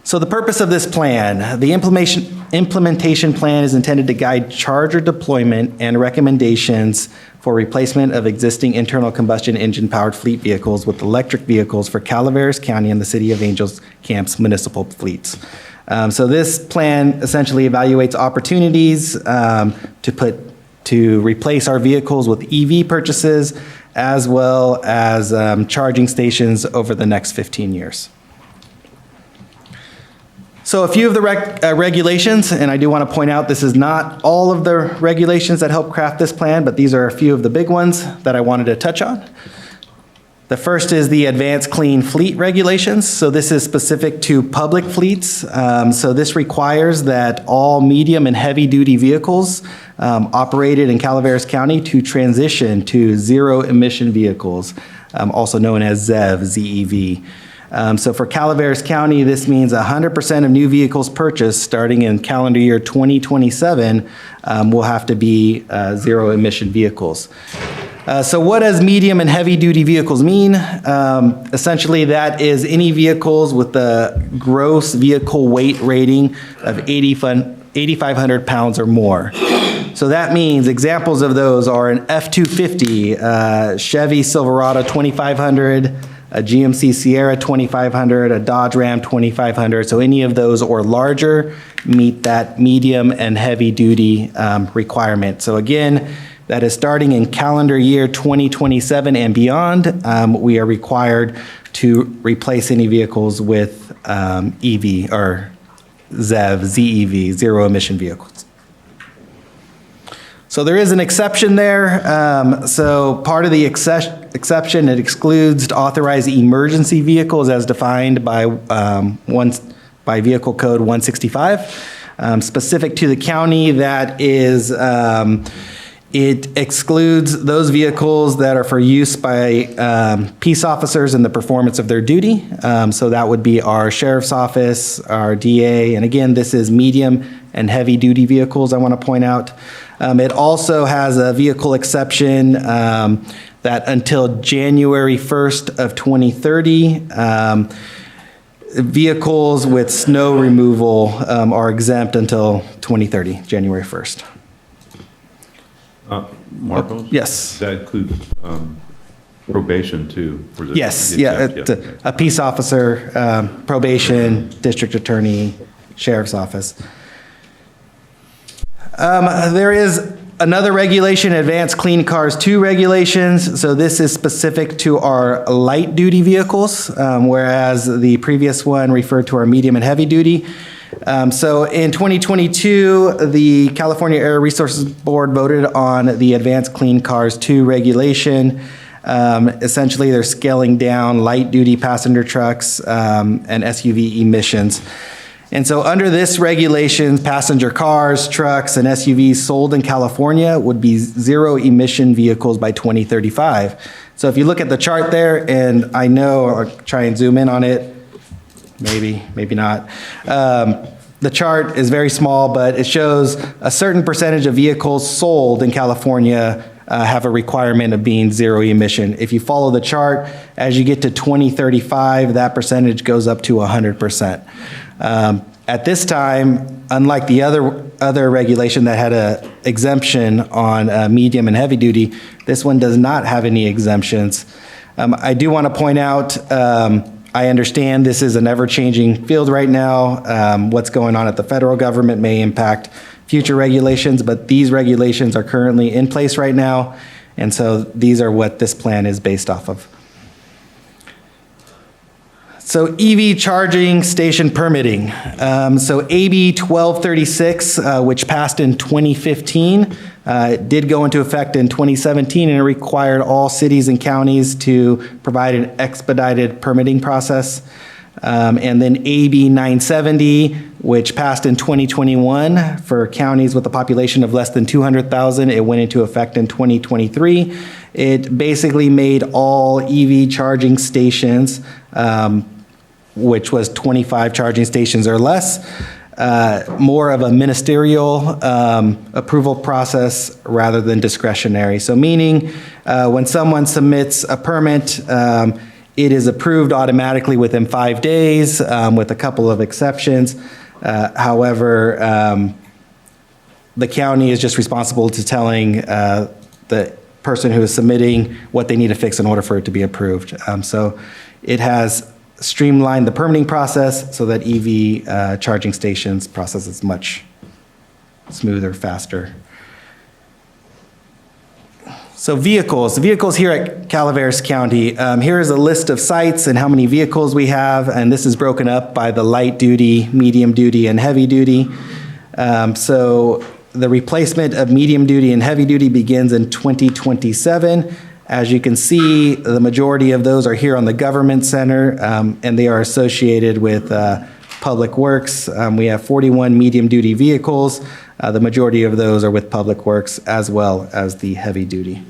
So the purpose of this plan, the implementation plan is intended to guide charger deployment and recommendations for replacement of existing internal combustion engine powered fleet vehicles with electric vehicles for Calaveras County and the City of Angels Camp's municipal fleets. So this plan essentially evaluates opportunities to replace our vehicles with EV purchases, as well as charging stations over the next 15 years. So a few of the regulations, and I do want to point out this is not all of the regulations that help craft this plan, but these are a few of the big ones that I wanted to touch on. The first is the Advanced Clean Fleet Regulations. So this is specific to public fleets. So this requires that all medium and heavy duty vehicles operated in Calaveras County to transition to zero emission vehicles, also known as ZEV. So for Calaveras County, this means 100% of new vehicles purchased starting in calendar year 2027 will have to be zero emission vehicles. So what does medium and heavy-duty vehicles mean? Essentially, that is any vehicles with the gross vehicle weight rating of 8,500 pounds or more. So that means examples of those are an F-250, Chevy Silverado 2500, a GMC Sierra 2500, a Dodge Ram 2500. So any of those or larger meet that medium and heavy-duty requirement. So again, that is starting in calendar year 2027 and beyond. We are required to replace any vehicles with EV or ZEV, zero emission vehicles. So there is an exception there. So part of the exception, it excludes authorized emergency vehicles as defined by Vehicle Code 165. Specific to the county, that is, it excludes those vehicles that are for use by peace officers in the performance of their duty. So that would be our sheriff's office, our DA, and again, this is medium and heavy-duty vehicles, I want to point out. It also has a vehicle exception that until January 1st of 2030, vehicles with snow removal are exempt until 2030, January 1st. Marcos? Yes. That includes probation too? For the, Yes, yeah, it's a peace officer, probation, district attorney, sheriff's office. There is another regulation, Advanced Clean Cars 2 regulations. So this is specific to our light duty vehicles, whereas the previous one referred to our medium and heavy duty. So in 2022, the California Air Resources Board voted on the Advanced Clean Cars 2 regulation. Essentially, they're scaling down light-duty passenger trucks and SUV emissions. And so under this regulation, passenger cars, trucks, and SUVs sold in California would be zero-emission vehicles by 2035. So if you look at the chart there, and I know, I'll try and zoom in on it, maybe not. The chart is very small, but it shows a certain percentage of vehicles sold in California have a requirement of being zero emission. If you follow the chart, as you get to 2035, that percentage goes up to 100%. At this time, unlike the other regulation that had an exemption on medium and heavy duty, this one does not have any exemptions. I do want to point out, I understand this is an ever-changing field right now. What's going on at the federal government may impact future regulations, but these regulations are currently in place right now, and so these are what this plan is based off of. So EV charging station permitting. So AB 1236, which passed in 2015, did go into effect in 2017, and it required all cities and counties to provide an expedited permitting process. And then AB 970, which passed in 2021 for counties with a population of less than 200,000, it went into effect in 2023. It basically made all EV charging stations, which was 25 charging stations or less, more of a ministerial approval process rather than discretionary. So meaning when someone submits a permit, it is approved automatically within 5 days with a couple of exceptions. However, the county is just responsible to telling the person who is submitting what they need to fix in order for it to be approved. So it has streamlined the permitting process so that EV charging stations process is much smoother, faster. So vehicles here at Calaveras County. Here is a list of sites and how many vehicles we have, and this is broken up by the light duty, medium duty, and heavy duty. So the replacement of medium duty and heavy duty begins in 2027. As you can see, the majority of those are here on the Government Center, and they are associated with Public Works. We have 41 medium-duty vehicles. The majority of those are with Public Works as well as the heavy-duty.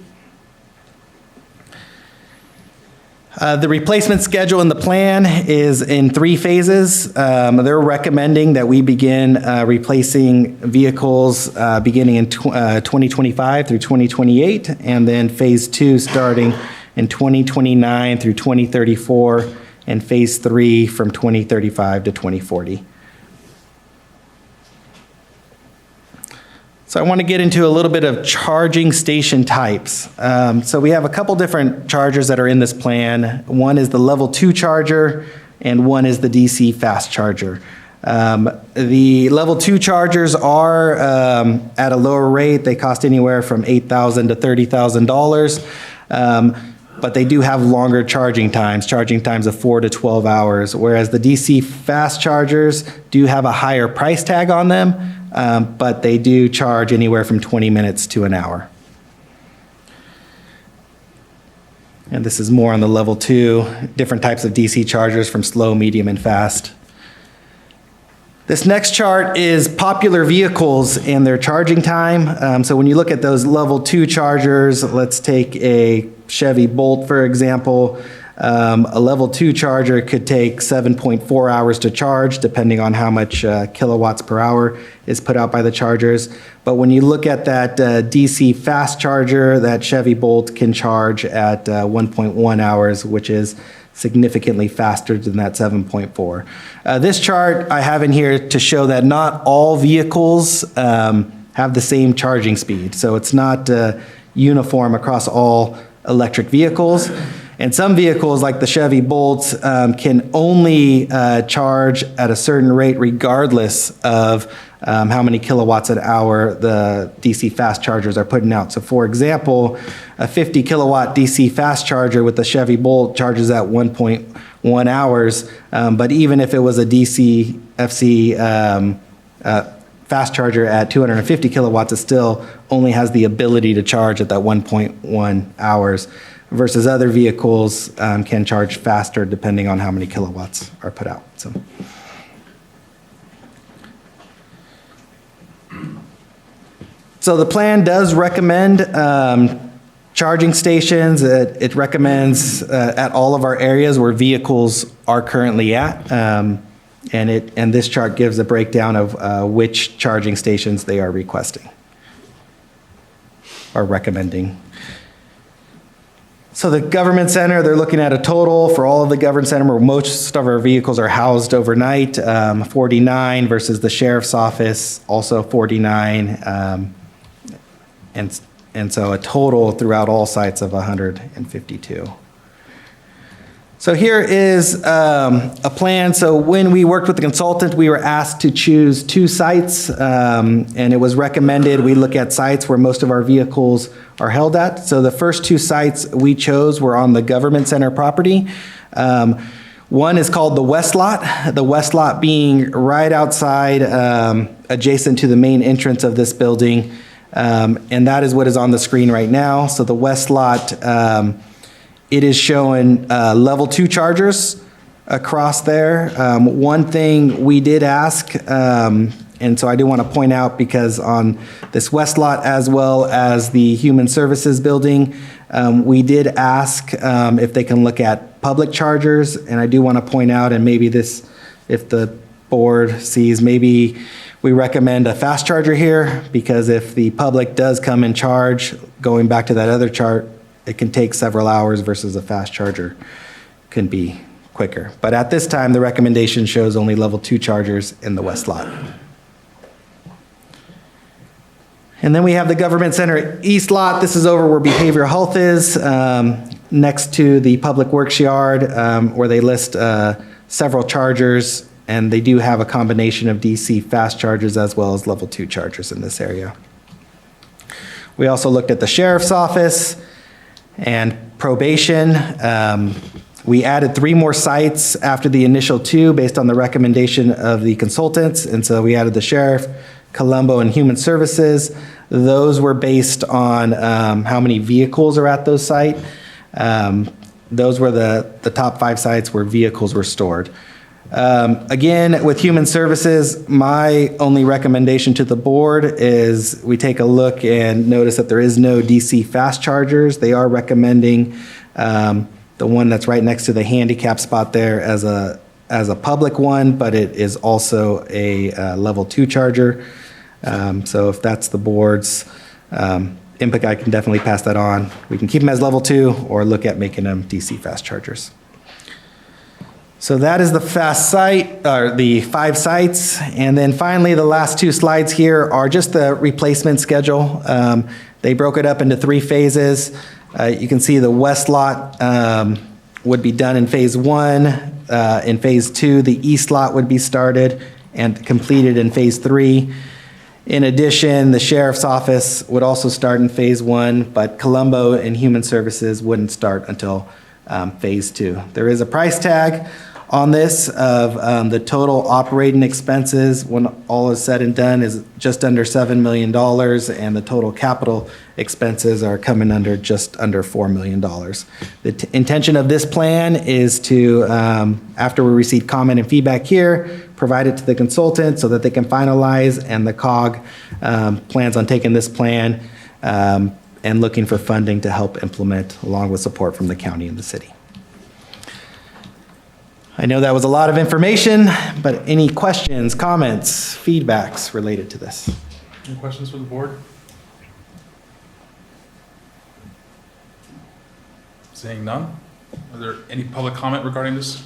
The replacement schedule in the plan is in 3 phases. They're recommending that we begin replacing vehicles beginning in 2025 through 2028, and then phase 2 starting in 2029 through 2034, and phase 3 from 2035 to 2040. So I want to get into a little bit of charging station types. So we have a couple different chargers that are in this plan. One is the level 2 charger, and one is the DC fast charger. The level 2 chargers are at a lower rate. They cost anywhere from $8,000 to $30,000. But they do have longer charging times of 4 to 12 hours, whereas the DC fast chargers do have a higher price tag on them, but they do charge anywhere from 20 minutes to an hour. And this is more on the level 2, different types of DC chargers from slow, medium, and fast. This next chart is popular vehicles and their charging time. So when you look at those level 2 chargers, let's take a Chevy Bolt, for example. A level 2 charger could take 7.4 hours to charge, depending on how much kilowatts per hour is put out by the chargers. But when you look at that DC fast charger, that Chevy Bolt can charge at 1.1 hours, which is significantly faster than that 7.4. This chart I have in here to show that not all vehicles have the same charging speed. So it's not uniform across all electric vehicles. And some vehicles, like the Chevy Bolt, can only charge at a certain rate regardless of how many kilowatts an hour the DC fast chargers are putting out. So for example, a 50 kilowatt DC fast charger with the Chevy Bolt charges at 1.1 hours, but even if it was a DC FC fast charger at 250 kilowatts, it still only has the ability to charge at that 1.1 hours, versus other vehicles can charge faster depending on how many kilowatts are put out. So the plan does recommend charging stations. It recommends at all of our areas where vehicles are currently at. And this chart gives a breakdown of which charging stations they are requesting or recommending. So the government center, they're looking at a total for all of the government center where most of our vehicles are housed overnight, 49 versus the sheriff's office, also 49. And so a total throughout all sites of 152. So here is a plan. So when we worked with the consultant, we were asked to choose 2 sites, and it was recommended we look at sites where most of our vehicles are held at. So the first 2 sites we chose were on the government center property. One is called the West Lot, the West Lot being right outside, adjacent to the main entrance of this building, and that is what is on the screen right now. So the West Lot, it is showing level 2 chargers across there. One thing we did ask, and so I do want to point out, because on this West Lot as well as the Human Services building, we did ask if they can look at public chargers. And I do want to point out, and maybe this, if the board sees, maybe we recommend a fast charger here, because if the public does come and charge, going back to that other chart, it can take several hours versus a fast charger can be quicker. But at this time, the recommendation shows only level 2 chargers in the West Lot. And then we have the Government Center East Lot. This is over where behavioral health is, next to the Public Works Yard, where they list several chargers, and they do have a combination of DC fast chargers as well as level 2 chargers in this area. We also looked at the Sheriff's Office and probation. We added 3 more sites after the initial 2 based on the recommendation of the consultants. And so we added the Sheriff, Colombo, and Human Services. Those were based on how many vehicles are at those sites. Those were the top 5 sites where vehicles were stored. Again, with Human Services, my only recommendation to the board is we take a look and notice that there is no DC fast chargers. They are recommending the one that's right next to the handicap spot there as a public one, but it is also a level 2 charger. So if that's the board's input, I can definitely pass that on. We can keep them as level 2 or look at making them DC fast chargers. So that is the fast site, or the 5 sites. And then finally, the last 2 slides here are just the replacement schedule. They broke it up into 3 phases. You can see the west lot would be done in phase 1. In phase 2, the east lot would be started and completed in phase 3. In addition, the sheriff's office would also start in phase 1, but Colombo and Human Services wouldn't start until phase 2. There is a price tag on this of the total operating expenses when all is said and done is just under $7 million, and the total capital expenses are coming under just under $4 million. The intention of this plan is to, after we receive comment and feedback here, provide it to the consultant so that they can finalize, and the COG plans on taking this plan and looking for funding to help implement, along with support from the county and the city. I know that was a lot of information, but any questions, comments, feedbacks related to this? Any questions for the board? Seeing none? Are there any public comment regarding this?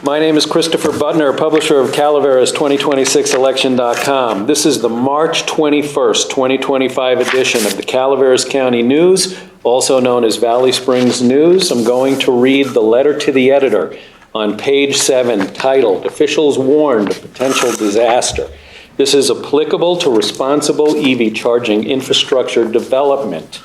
My name is Christopher Butner, publisher of Calaveras 2026election.com. This is the March 21st, 2025 edition of the Calaveras County News, also known as Valley Springs News. I'm going to read the letter to the editor on page 7, titled Officials Warned of Potential Disaster. This is applicable to responsible EV charging infrastructure development.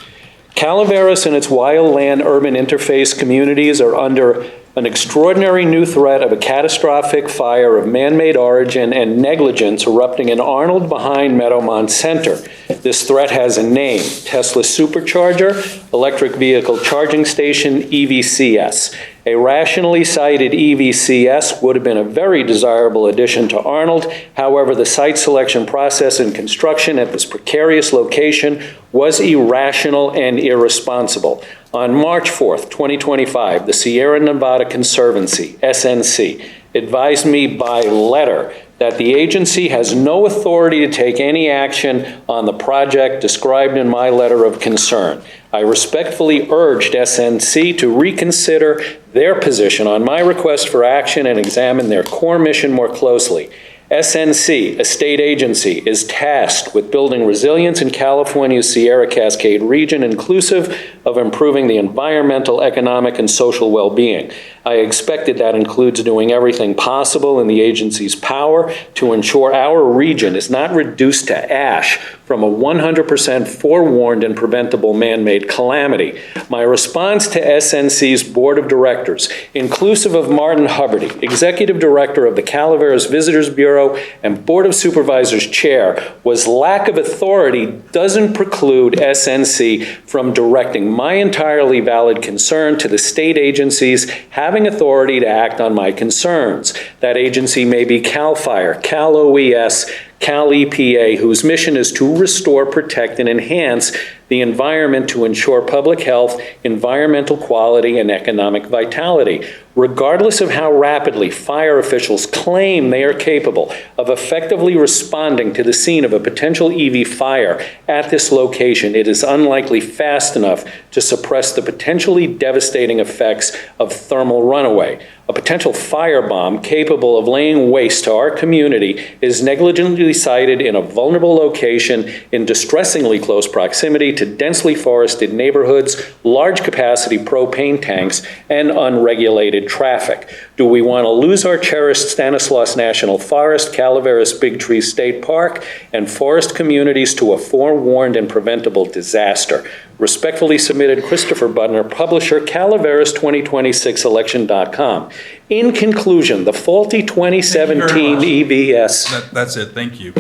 Calaveras and its wildland urban interface communities are under an extraordinary new threat of a catastrophic fire of man-made origin and negligence erupting in Arnold behind Meadowmont Center. This threat has a name: Tesla Supercharger, Electric Vehicle Charging Station, EVCS. A rationally cited EVCS would have been a very desirable addition to Arnold. However, the site selection process and construction at this precarious location was irrational and irresponsible. On March 4th, 2025, the Sierra Nevada Conservancy, SNC, advised me by letter that the agency has no authority to take any action on the project described in my letter of concern. I respectfully urged SNC to reconsider their position on my request for action and examine their core mission more closely. SNC, a state agency, is tasked with building resilience in California's Sierra Cascade region, inclusive of improving the environmental, economic, and social well-being. I expected that includes doing everything possible in the agency's power to ensure our region is not reduced to ash from a 100% forewarned and preventable man-made calamity. My response to SNC's board of directors, inclusive of Martin Huberty, executive director of the Calaveras Visitors Bureau and Board of Supervisors chair, was lack of authority doesn't preclude SNC from directing my entirely valid concern to the state agencies having authority to act on my concerns. That agency may be CAL FIRE, Cal OES, Cal EPA, whose mission is to restore, protect, and enhance the environment to ensure public health, environmental quality, and economic vitality. Regardless of how rapidly fire officials claim they are capable of effectively responding to the scene of a potential EV fire at this location, it is unlikely fast enough to suppress the potentially devastating effects of thermal runaway. A potential firebomb capable of laying waste to our community is negligently sited in a vulnerable location in distressingly close proximity to densely forested neighborhoods, large capacity propane tanks, and unregulated traffic. Do we want to lose our cherished Stanislaus National Forest, Calaveras Big Tree State Park, and forest communities to a forewarned and preventable disaster? Respectfully submitted, Christopher Butner, publisher, Calaveras 2026election.com. In conclusion, the faulty 2017 EVS. That's it. Thank you.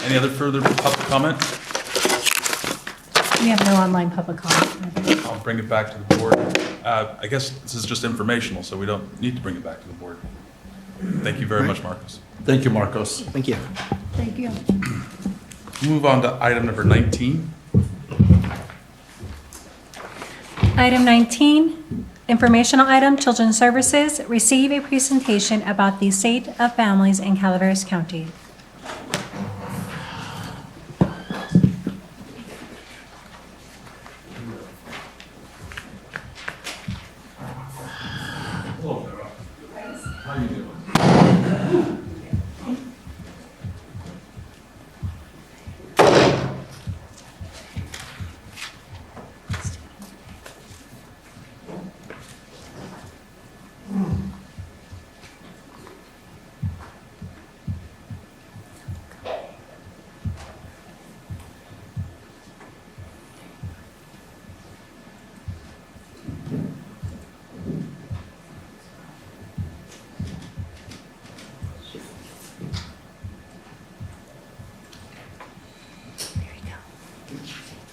Any other further public comment? We have no online public comment. I'll bring it back to the board. I guess this is just informational, so we don't need to bring it back to the board. Thank you very much, Marcos. Thank you, Marcos. Thank you. Thank you. Move on to item number 19. Item 19, informational item, Children's Services, receive a presentation about the state of families in Calaveras County. How you doing?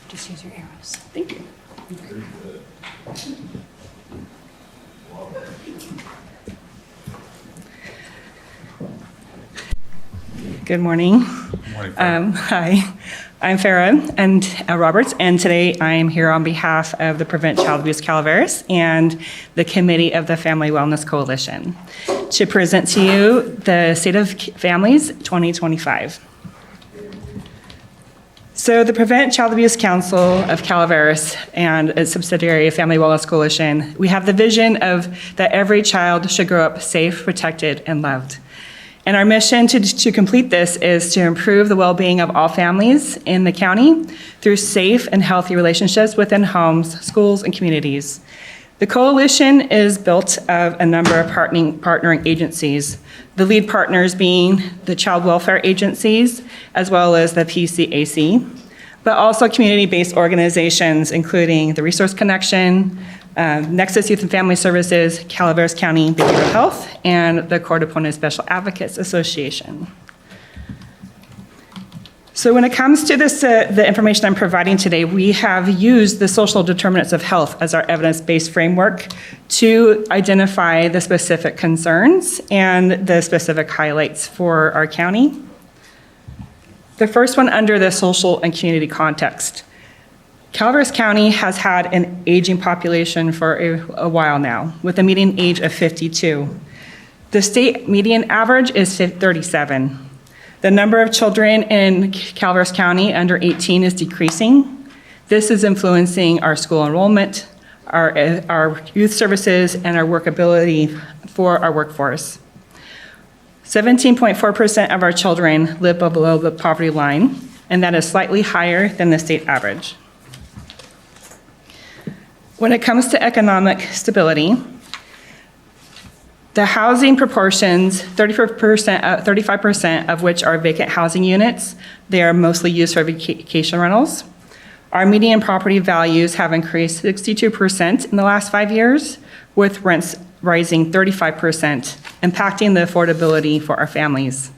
Just use your arrows. Thank you. Good morning. Hi, I'm Farah and Roberts, and today I am here on behalf of the Prevent Child Abuse Calaveras and the Committee of the Family Wellness Coalition to present to you the State of Families 2025. So the Prevent Child Abuse Council of Calaveras and its subsidiary Family Wellness Coalition, we have the vision of that every child should grow up safe, protected, and loved. And our mission to complete this is to improve the well-being of all families in the county through safe and healthy relationships within homes, schools, and communities. The coalition is built of a number of partnering agencies, the lead partners being the child welfare agencies, as well as the PCAC, but also community-based organizations, including the Resource Connection, Nexus Youth and Family Services, Calaveras County Behavioral Health, and the Court Opponent Special Advocates Association. So when it comes to this, the information I'm providing today, we have used the social determinants of health as our evidence-based framework to identify the specific concerns and the specific highlights for our county. The first one under the social and community context. Calaveras County has had an aging population for a while now, with a median age of 52. The state median average is 37. The number of children in Calaveras County under 18 is decreasing. This is influencing our school enrollment, our youth services, and our workability for our workforce. 17.4% of our children live below the poverty line, and that is slightly higher than the state average. When it comes to economic stability, the housing proportions, 35% of which are vacant housing units. They are mostly used for vacation rentals. Our median property values have increased 62% in the last 5 years, with rents rising 35%, impacting the affordability for our families.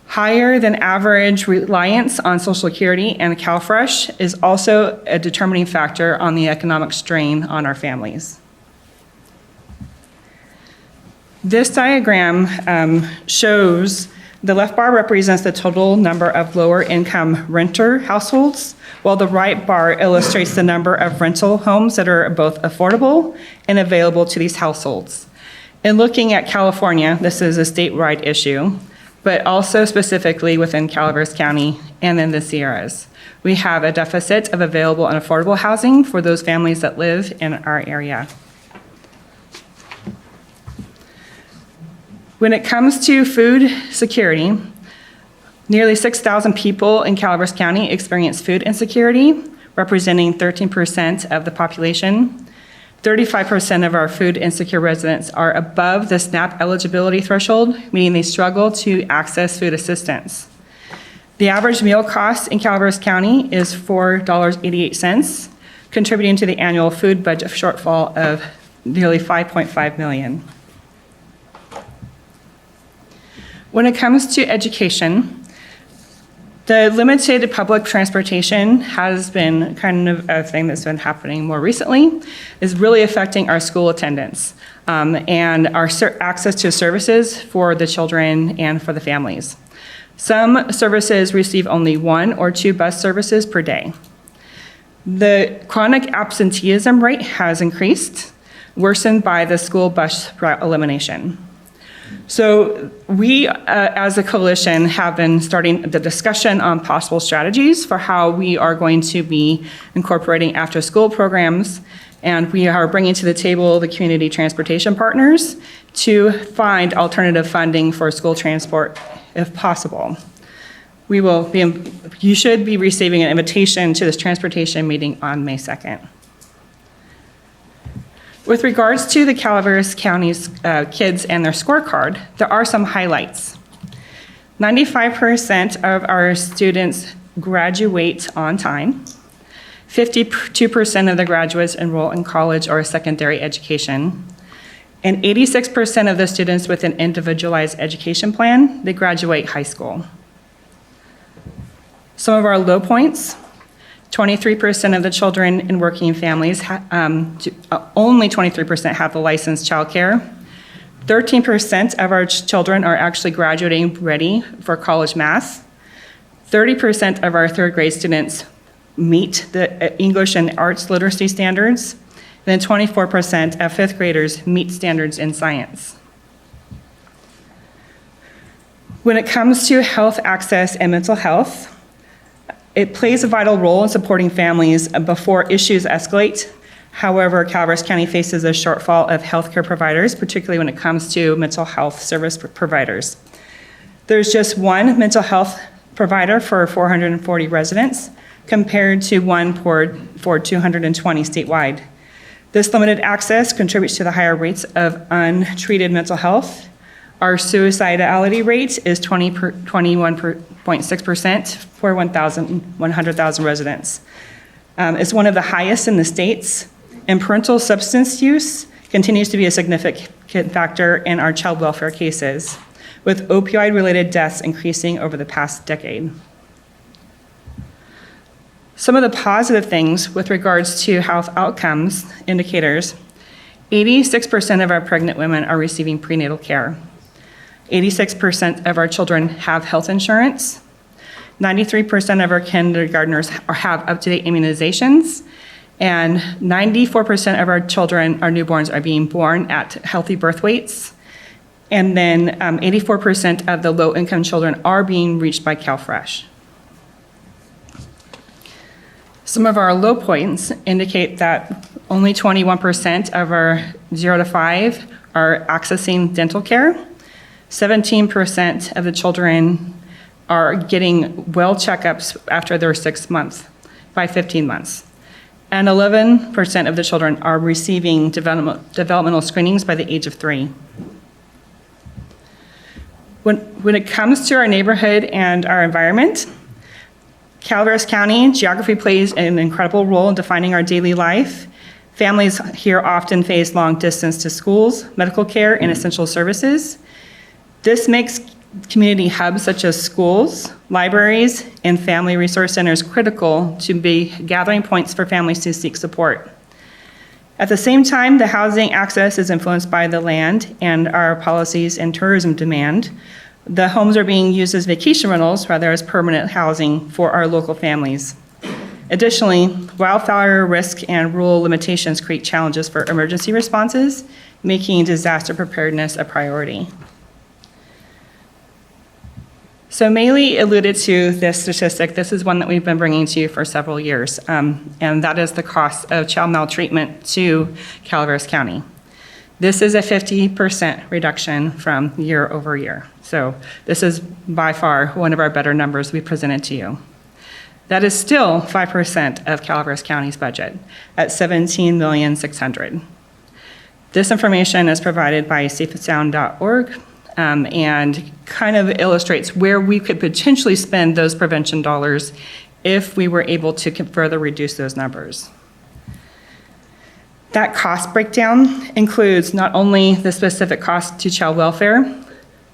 Higher than average reliance on Social Security and CalFresh is also a determining factor on the economic strain on our families. This diagram shows the left bar represents the total number of lower income renter households, while the right bar illustrates the number of rental homes that are both affordable and available to these households. In looking at California, this is a statewide issue, but also specifically within Calaveras County and in the Sierras. We have a deficit of available and affordable housing for those families that live in our area. When it comes to food security, nearly 6,000 people in Calaveras County experience food insecurity, representing 13% of the population. 35% of our food insecure residents are above the SNAP eligibility threshold, meaning they struggle to access food assistance. The average meal cost in Calaveras County is $4.88, contributing to the annual food budget shortfall of nearly $5.5 million. When it comes to education, the limited public transportation has been kind of a thing that's been happening more recently, is really affecting our school attendance and our access to services for the children and for the families. Some services receive only 1 or 2 bus services per day. The chronic absenteeism rate has increased, worsened by the school bus route elimination. So we, as a coalition, have been starting the discussion on possible strategies for how we are going to be incorporating after-school programs, and we are bringing to the table the community transportation partners to find alternative funding for school transport if possible. You should be receiving an invitation to this transportation meeting on May 2nd. With regards to the Calaveras County's kids and their scorecard, there are some highlights. 95% of our students graduate on time. 52% of the graduates enroll in college or secondary education. And 86% of the students with an individualized education plan, they graduate high school. Some of our low points: 23% of the children in working families, only 23% have the licensed childcare. 13% of our children are actually graduating ready for college math. 30% of our third grade students meet the English and arts literacy standards. And then 24% of fifth graders meet standards in science. When it comes to health access and mental health, it plays a vital role in supporting families before issues escalate. However, Calaveras County faces a shortfall of healthcare providers, particularly when it comes to mental health service providers. There's just one mental health provider for 440 residents, compared to one for 220 statewide. This limited access contributes to the higher rates of untreated mental health. Our suicidality rate is 21.6% for 100,000 residents. It's one of the highest in the states, and parental substance use continues to be a significant factor in our child welfare cases, with opioid-related deaths increasing over the past decade. Some of the positive things with regards to health outcomes indicators: 86% of our pregnant women are receiving prenatal care. 86% of our children have health insurance. 93% of our kindergartners have up-to-date immunizations. And 94% of our children, our newborns, are being born at healthy birth weights. And then 84% of the low-income children are being reached by CalFresh. Some of our low points indicate that only 21% of our 0 to 5 are accessing dental care. 17% of the children are getting well checkups after their 6 months, by 15 months. And 11% of the children are receiving developmental screenings by the age of 3. When it comes to our neighborhood and our environment, Calaveras County geography plays an incredible role in defining our daily life. Families here often face long distance to schools, medical care, and essential services. This makes community hubs such as schools, libraries, and family resource centers critical to be gathering points for families to seek support. At the same time, the housing access is influenced by the land and our policies and tourism demand. The homes are being used as vacation rentals rather as permanent housing for our local families. Additionally, wildfire risk and rural limitations create challenges for emergency responses, making disaster preparedness a priority. So Maylee alluded to this statistic. This is one that we've been bringing to you for several years, and that is the cost of child maltreatment to Calaveras County. This is a 50% reduction from year over year. So this is by far one of our better numbers we presented to you. That is still 5% of Calaveras County's budget at $17,600,000. This information is provided by safeandsound.org. And kind of illustrates where we could potentially spend those prevention dollars if we were able to further reduce those numbers. That cost breakdown includes not only the specific cost to child welfare,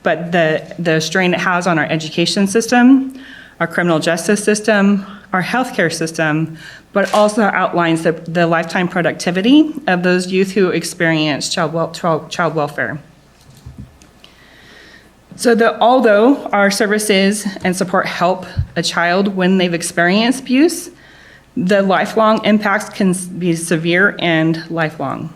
but the strain it has on our education system, our criminal justice system, our healthcare system, but also outlines the lifetime productivity of those youth who experience child welfare. So although our services and support help a child when they've experienced abuse, The lifelong impacts can be severe and lifelong.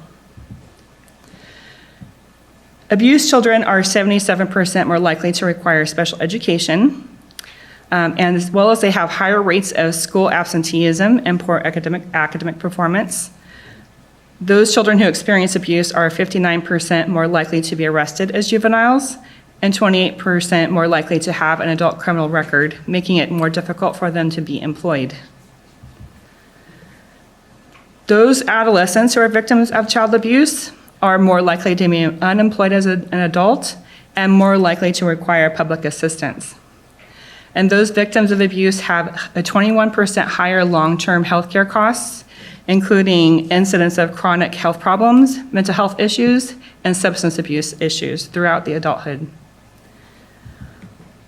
Abused children are 77% more likely to require special education, and as well as they have higher rates of school absenteeism and poor academic performance. Those children who experience abuse are 59% more likely to be arrested as juveniles and 28% more likely to have an adult criminal record, making it more difficult for them to be employed. Those adolescents who are victims of child abuse are more likely to be unemployed as an adult and more likely to require public assistance. And those victims of abuse have a 21% higher long-term healthcare costs, including incidence of chronic health problems, mental health issues, and substance abuse issues throughout the adulthood.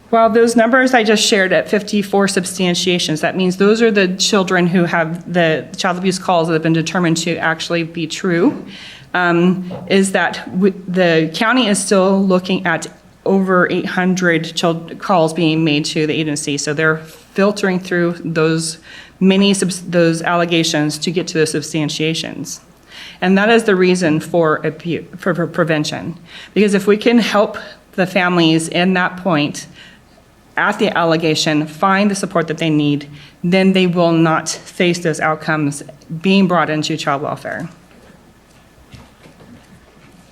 While those numbers I just shared at 54 substantiations, that means those are the children who have the child abuse calls that have been determined to actually be true, is that the county is still looking at over 800 calls being made to the agency. So they're filtering through those allegations to get to the substantiations. And that is the reason for prevention. Because if we can help the families in that point at the allegation find the support that they need, then they will not face those outcomes being brought into child welfare.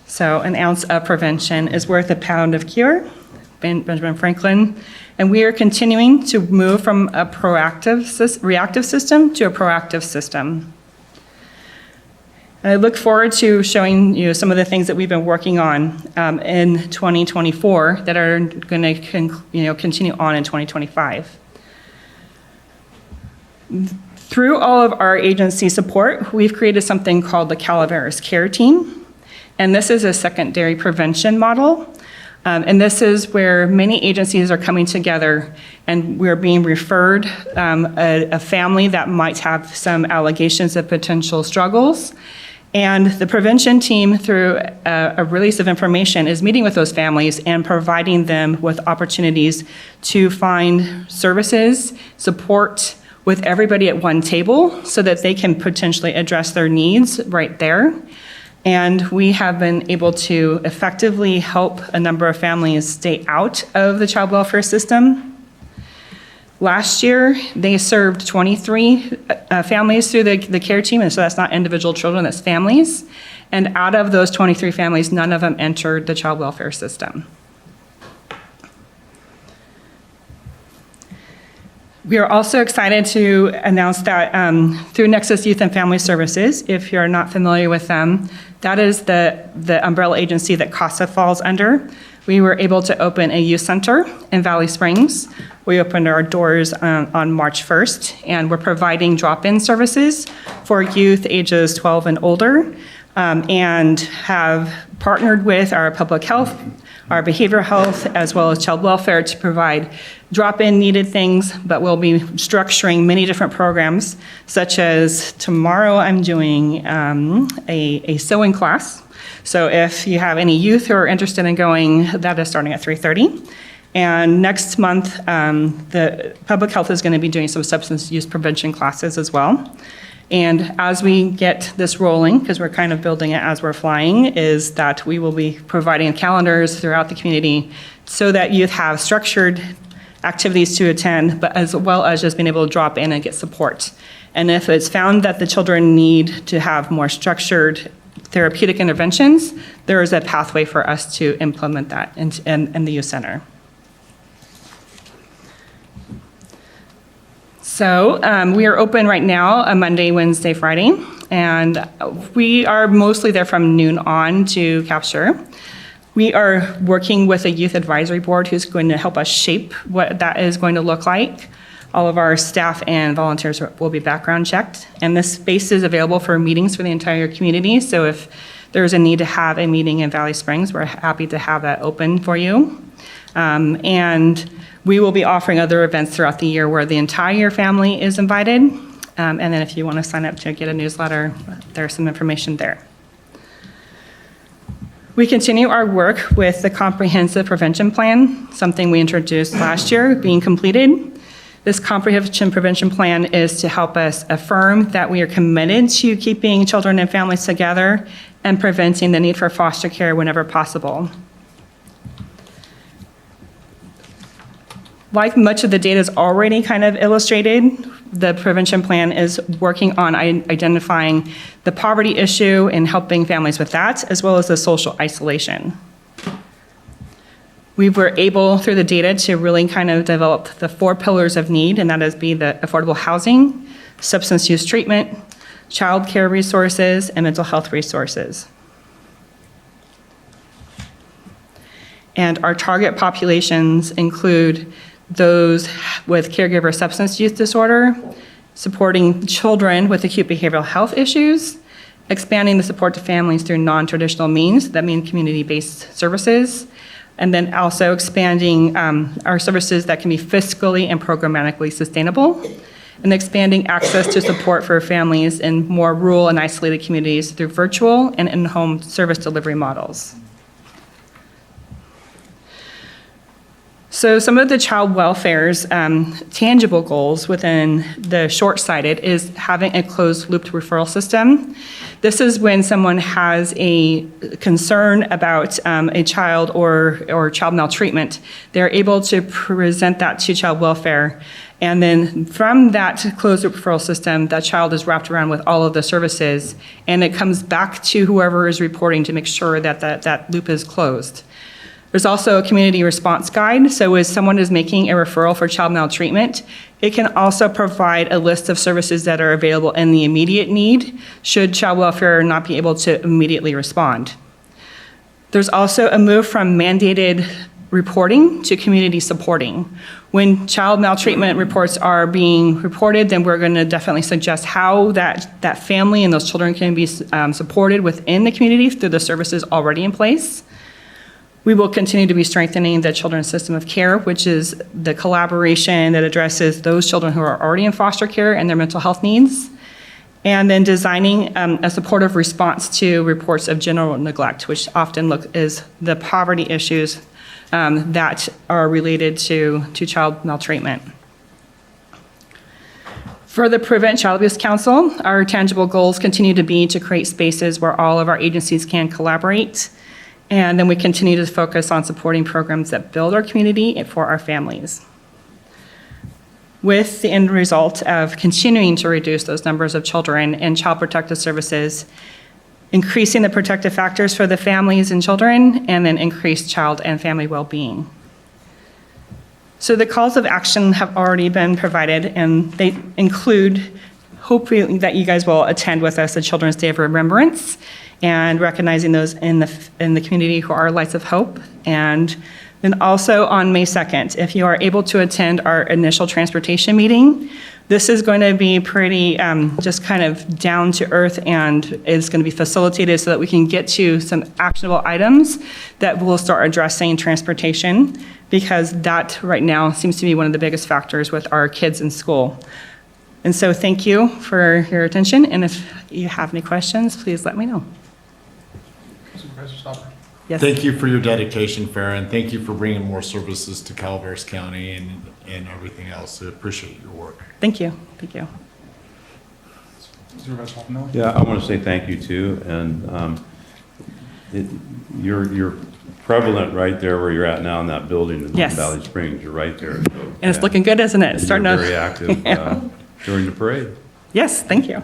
So an ounce of prevention is worth a pound of cure, Benjamin Franklin. And we are continuing to move from a reactive system to a proactive system. And I look forward to showing you some of the things that we've been working on in 2024 that are going to continue on in 2025. Through all of our agency support, we've created something called the Calaveras Care Team. And this is a secondary prevention model. And this is where many agencies are coming together and we're being referred a family that might have some allegations of potential struggles. And the prevention team, through a release of information, is meeting with those families and providing them with opportunities to find services, support with everybody at one table so that they can potentially address their needs right there. And we have been able to effectively help a number of families stay out of the child welfare system. Last year, they served 23 families through the care team, and so that's not individual children, that's families. And out of those 23 families, none of them entered the child welfare system. We are also excited to announce that through Nexus Youth and Family Services, if you're not familiar with them, that is the umbrella agency that CASA falls under. We were able to open a youth center in Valley Springs. We opened our doors on March 1st, and we're providing drop-in services for youth ages 12 and older, and have partnered with our public health, our behavioral health, as well as child welfare to provide drop-in needed things, but we'll be structuring many different programs, such as tomorrow I'm doing a sewing class. So if you have any youth who are interested in going, that is starting at 3:30. And next month, the public health is going to be doing some substance use prevention classes as well. And as we get this rolling, because we're kind of building it as we're flying, is that we will be providing calendars throughout the community so that youth have structured activities to attend, but as well as just being able to drop in and get support. And if it's found that the children need to have more structured therapeutic interventions, there is a pathway for us to implement that in the youth center. So we are open right now, Monday, Wednesday, Friday, and we are mostly there from noon on to capture. We are working with a youth advisory board who's going to help us shape what that is going to look like. All of our staff and volunteers will be background checked, and this space is available for meetings for the entire community. So if there's a need to have a meeting in Valley Springs, we're happy to have that open for you. And we will be offering other events throughout the year where the entire family is invited. And then if you want to sign up to get a newsletter, there's some information there. We continue our work with the comprehensive prevention plan, something we introduced last year, being completed. This comprehensive prevention plan is to help us affirm that we are committed to keeping children and families together and preventing the need for foster care whenever possible. Like much of the data is already kind of illustrated, the prevention plan is working on identifying the poverty issue and helping families with that, as well as the social isolation. We were able, through the data, to really kind of develop the 4 pillars of need, and that is be the affordable housing, substance use treatment, child care resources, and mental health resources. And our target populations include those with caregiver substance use disorder, supporting children with acute behavioral health issues, expanding the support to families through non-traditional means, that mean community-based services, and then also expanding our services that can be fiscally and programmatically sustainable, and expanding access to support for families in more rural and isolated communities through virtual and in-home service delivery models. So some of the child welfare's tangible goals within the short-sighted is having a closed-loop referral system. This is when someone has a concern about a child or child maltreatment. They're able to present that to child welfare. And then from that closed-loop referral system, that child is wrapped around with all of the services, and it comes back to whoever is reporting to make sure that that loop is closed. There's also a community response guide. So as someone is making a referral for child maltreatment, it can also provide a list of services that are available in the immediate need, should child welfare not be able to immediately respond. There's also a move from mandated reporting to community supporting. When child maltreatment reports are being reported, then we're going to definitely suggest how that family and those children can be supported within the community through the services already in place. We will continue to be strengthening the children's system of care, which is the collaboration that addresses those children who are already in foster care and their mental health needs. And then designing a supportive response to reports of general neglect, which often is the poverty issues that are related to child maltreatment. For the Prevent Child Abuse Council, our tangible goals continue to be to create spaces where all of our agencies can collaborate. And then we continue to focus on supporting programs that build our community for our families, with the end result of continuing to reduce those numbers of children in child protective services, increasing the protective factors for the families and children, and then increase child and family well-being. So the calls of action have already been provided, and they include hopefully that you guys will attend with us the Children's Day of Remembrance, and recognizing those in the community who are lights of hope. And then also on May 2nd, if you are able to attend our initial transportation meeting, this is going to be pretty just kind of down to earth, and it's going to be facilitated so that we can get to some actionable items that will start addressing transportation, because that right now seems to be one of the biggest factors with our kids in school. And so thank you for your attention, and if you have any questions, please let me know. Supervisor Stopper. Yes. Thank you for your dedication, Farron. Thank you for bringing more services to Calaveras County and everything else. I appreciate your work. Thank you. Thank you. Supervisor Hoffman. Yeah, I want to say thank you too, and you're prevalent right there where you're at now in that building in Yes. Valley Springs. You're right there. And it's looking good, isn't it? It's starting you're to very active Yeah. during the parade. Yes, thank you.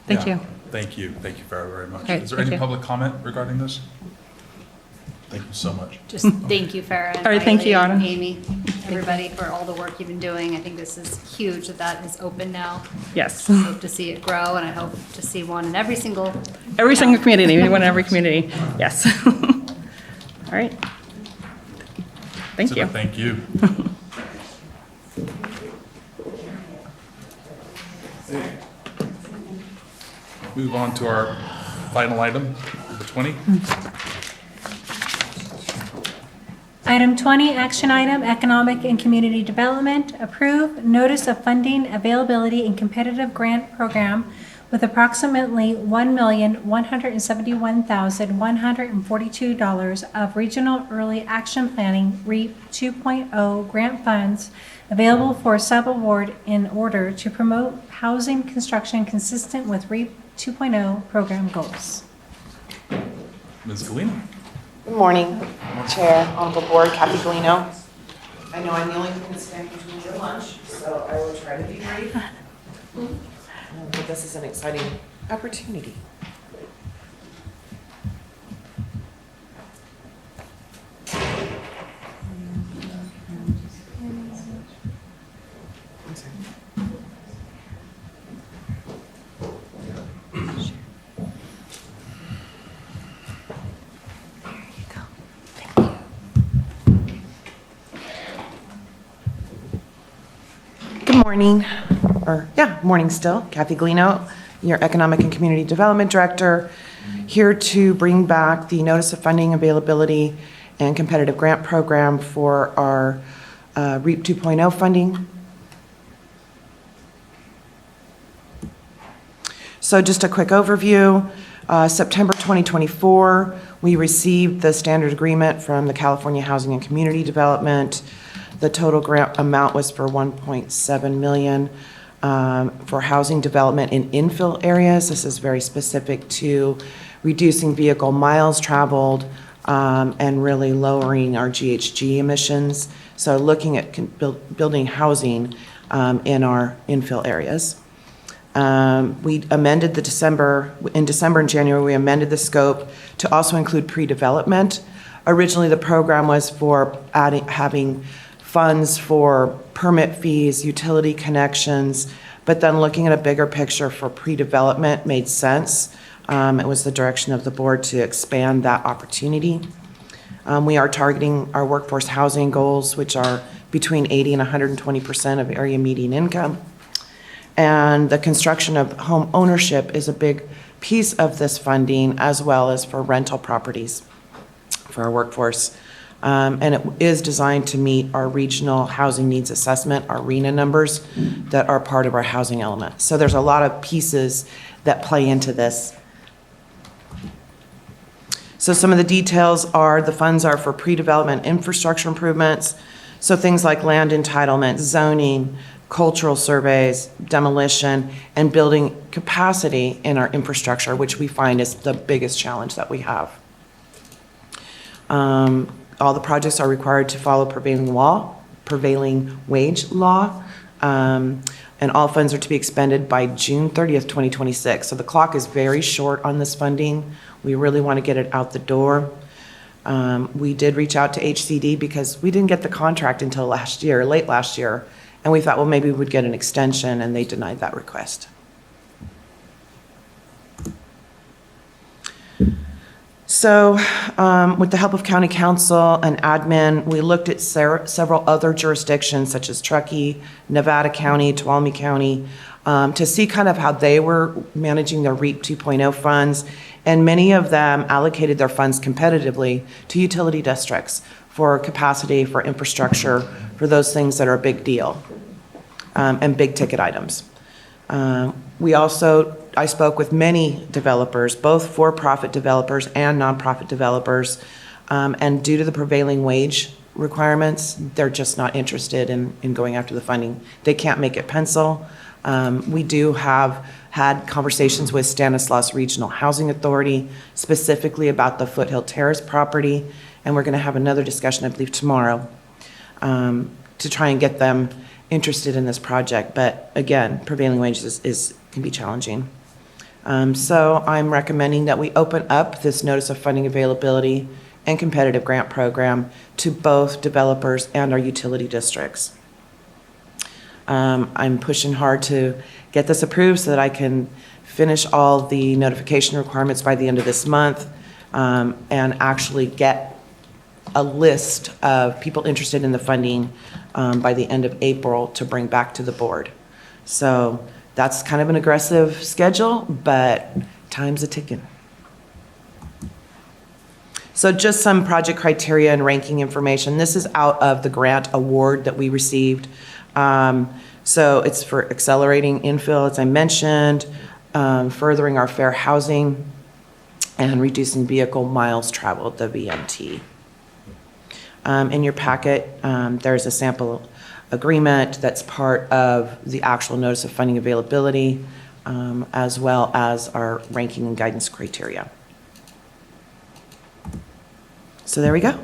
Thank Yeah. you. Thank you. Thank you very, very much. All right, Is there thank any you. public comment regarding this? Thank you so much. Just thank you, Farah. All right, thank you, Riley, Anna. Amy, everybody for all the work you've been doing. I think this is huge that is open now. Yes. I hope to see it grow, and I hope to see one in every single. Every single community, we want every community. Yes. All right. Thank you. Thank you. Move on to our final item, number 20. Item 20, action item, economic and community development. Approve notice of funding availability and competitive grant program with approximately $1,171,142 of Regional Early Action Planning REAP 2.0 grant funds available for subaward in order to promote housing construction consistent with REAP 2.0 program goals. Ms. Galino. Good morning, Chair, Honorable Board, Kathy Galino. I know I'm the only thing that's standing between you and lunch, so I will try to be brief. But this is an exciting opportunity. Good morning, morning still. Kathy Galino, your Economic and Community Development Director, here to bring back the Notice of Funding Availability and Competitive Grant Program for our REAP 2.0 funding. So just a quick overview. September 2024, we received the standard agreement from the California Housing and Community Development. The total grant amount was for $1.7 million for housing development in infill areas. This is very specific to reducing vehicle miles traveled and really lowering our GHG emissions. So looking at building housing in our infill areas. We amended in December and January, we amended the scope to also include pre-development. Originally, the program was for having funds for permit fees, utility connections, but then looking at a bigger picture for pre-development made sense. It was the direction of the board to expand that opportunity. We are targeting our workforce housing goals, which are between 80 and 120% of area median income. And the construction of home ownership is a big piece of this funding, as well as for rental properties for our workforce. And it is designed to meet our regional housing needs assessment, our RHNA numbers that are part of our housing element. So there's a lot of pieces that play into this. So some of the details are the funds are for pre-development infrastructure improvements. So things like land entitlement, zoning, cultural surveys, demolition, and building capacity in our infrastructure, which we find is the biggest challenge that we have. All the projects are required to follow prevailing wage law, and all funds are to be expended by June 30th, 2026. So the clock is very short on this funding. We really want to get it out the door. We did reach out to HCD because we didn't get the contract until late last year, and we thought, well, maybe we would get an extension, and they denied that request. So with the help of county council and admin, we looked at several other jurisdictions such as Truckee, Nevada County, Tuolumne County, to see kind of how they were managing their REAP 2.0 funds. And many of them allocated their funds competitively to utility districts for capacity, for infrastructure, for those things that are a big deal and big ticket items. I spoke with many developers, both for-profit developers and nonprofit developers, and due to the prevailing wage requirements, they're just not interested in going after the funding. They can't make it pencil. We do have had conversations with Stanislaus Regional Housing Authority, specifically about the Foothill Terrace property, and we're going to have another discussion, I believe, tomorrow to try and get them interested in this project. But again, prevailing wages can be challenging. So I'm recommending that we open up this Notice of Funding Availability and Competitive Grant Program to both developers and our utility districts. I'm pushing hard to get this approved so that I can finish all the notification requirements by the end of this month and actually get a list of people interested in the funding by the end of April to bring back to the board. So that's kind of an aggressive schedule, but time's a ticking. So just some project criteria and ranking information. This is out of the grant award that we received. So it's for accelerating infill, as I mentioned. furthering our fair housing, and reducing vehicle miles traveled, the VMT. In your packet, there's a sample agreement that's part of the actual notice of funding availability, as well as our ranking and guidance criteria. So there we go.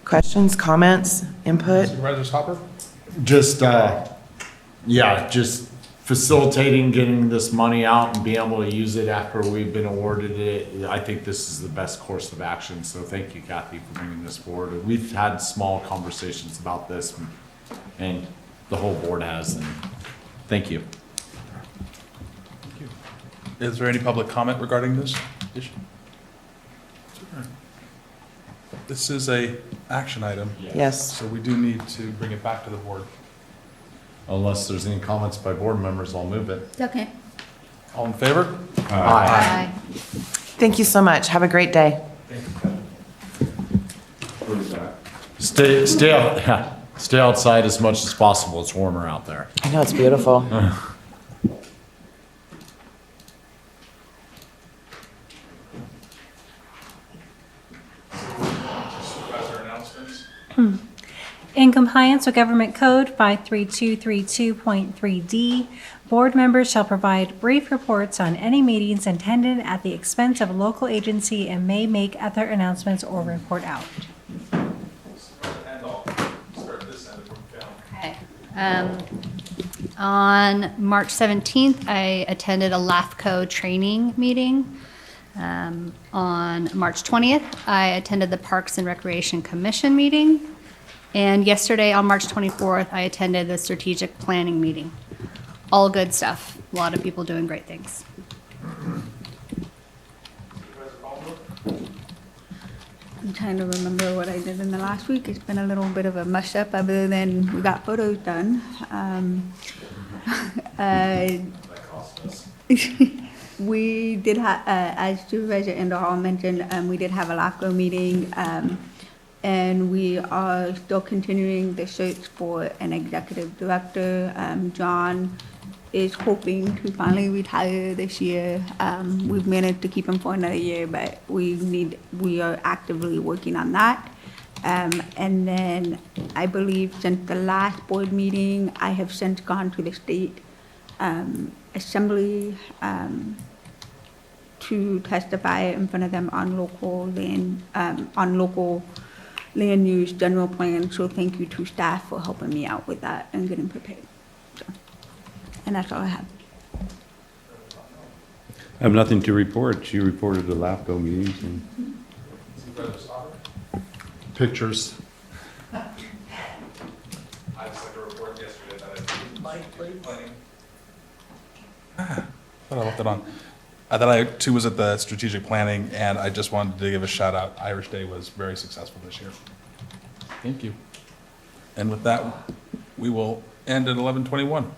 Questions, comments, input? Supervisor Stopper? Just, just facilitating getting this money out and being able to use it after we've been awarded it. I think this is the best course of action. So thank you, Kathy, for bringing this forward. We've had small conversations about this, and the whole board has. And thank you. Thank you. Is there any public comment regarding this issue? This is a action item. Yes. So we do need to bring it back to the board. Unless there's any comments by board members, I'll move it. Okay. All in favor? Aye. Thank you so much. Have a great day. Stay outside as much as possible. It's warmer out there. I know, it's beautiful. In compliance with Government Code 53232.3D, board members shall provide brief reports on any meetings attended at the expense of a local agency and may make other announcements or report out. Okay. On March 17th, I attended a LAFCO training meeting. On March 20th, I attended the Parks and Recreation Commission meeting. And yesterday, on March 24th, I attended the strategic planning meeting. All good stuff. A lot of people doing great things. I'm trying to remember what I did in the last week. It's been a little bit of a mush up other than we got photos done. We did have, as Supervisor Endall mentioned, we did have a LAFCO meeting. And we are still continuing the search for an executive director. John is hoping to finally retire this year. We've managed to keep him for another year, but we are actively working on that. And then I believe since the last board meeting, I have since gone to the state assembly to testify in front of them on local land use general plan, so thank you to staff for helping me out with that and getting prepared. So, and that's all I have. I have nothing to report. She reported the LAFCO meetings and Pictures. I just like to report yesterday that I did planning. I thought I left it on. That I too was at the strategic planning, and I just wanted to give a shout out. Irish Day was very successful this year. Thank you. And with that, we will end at 11:21.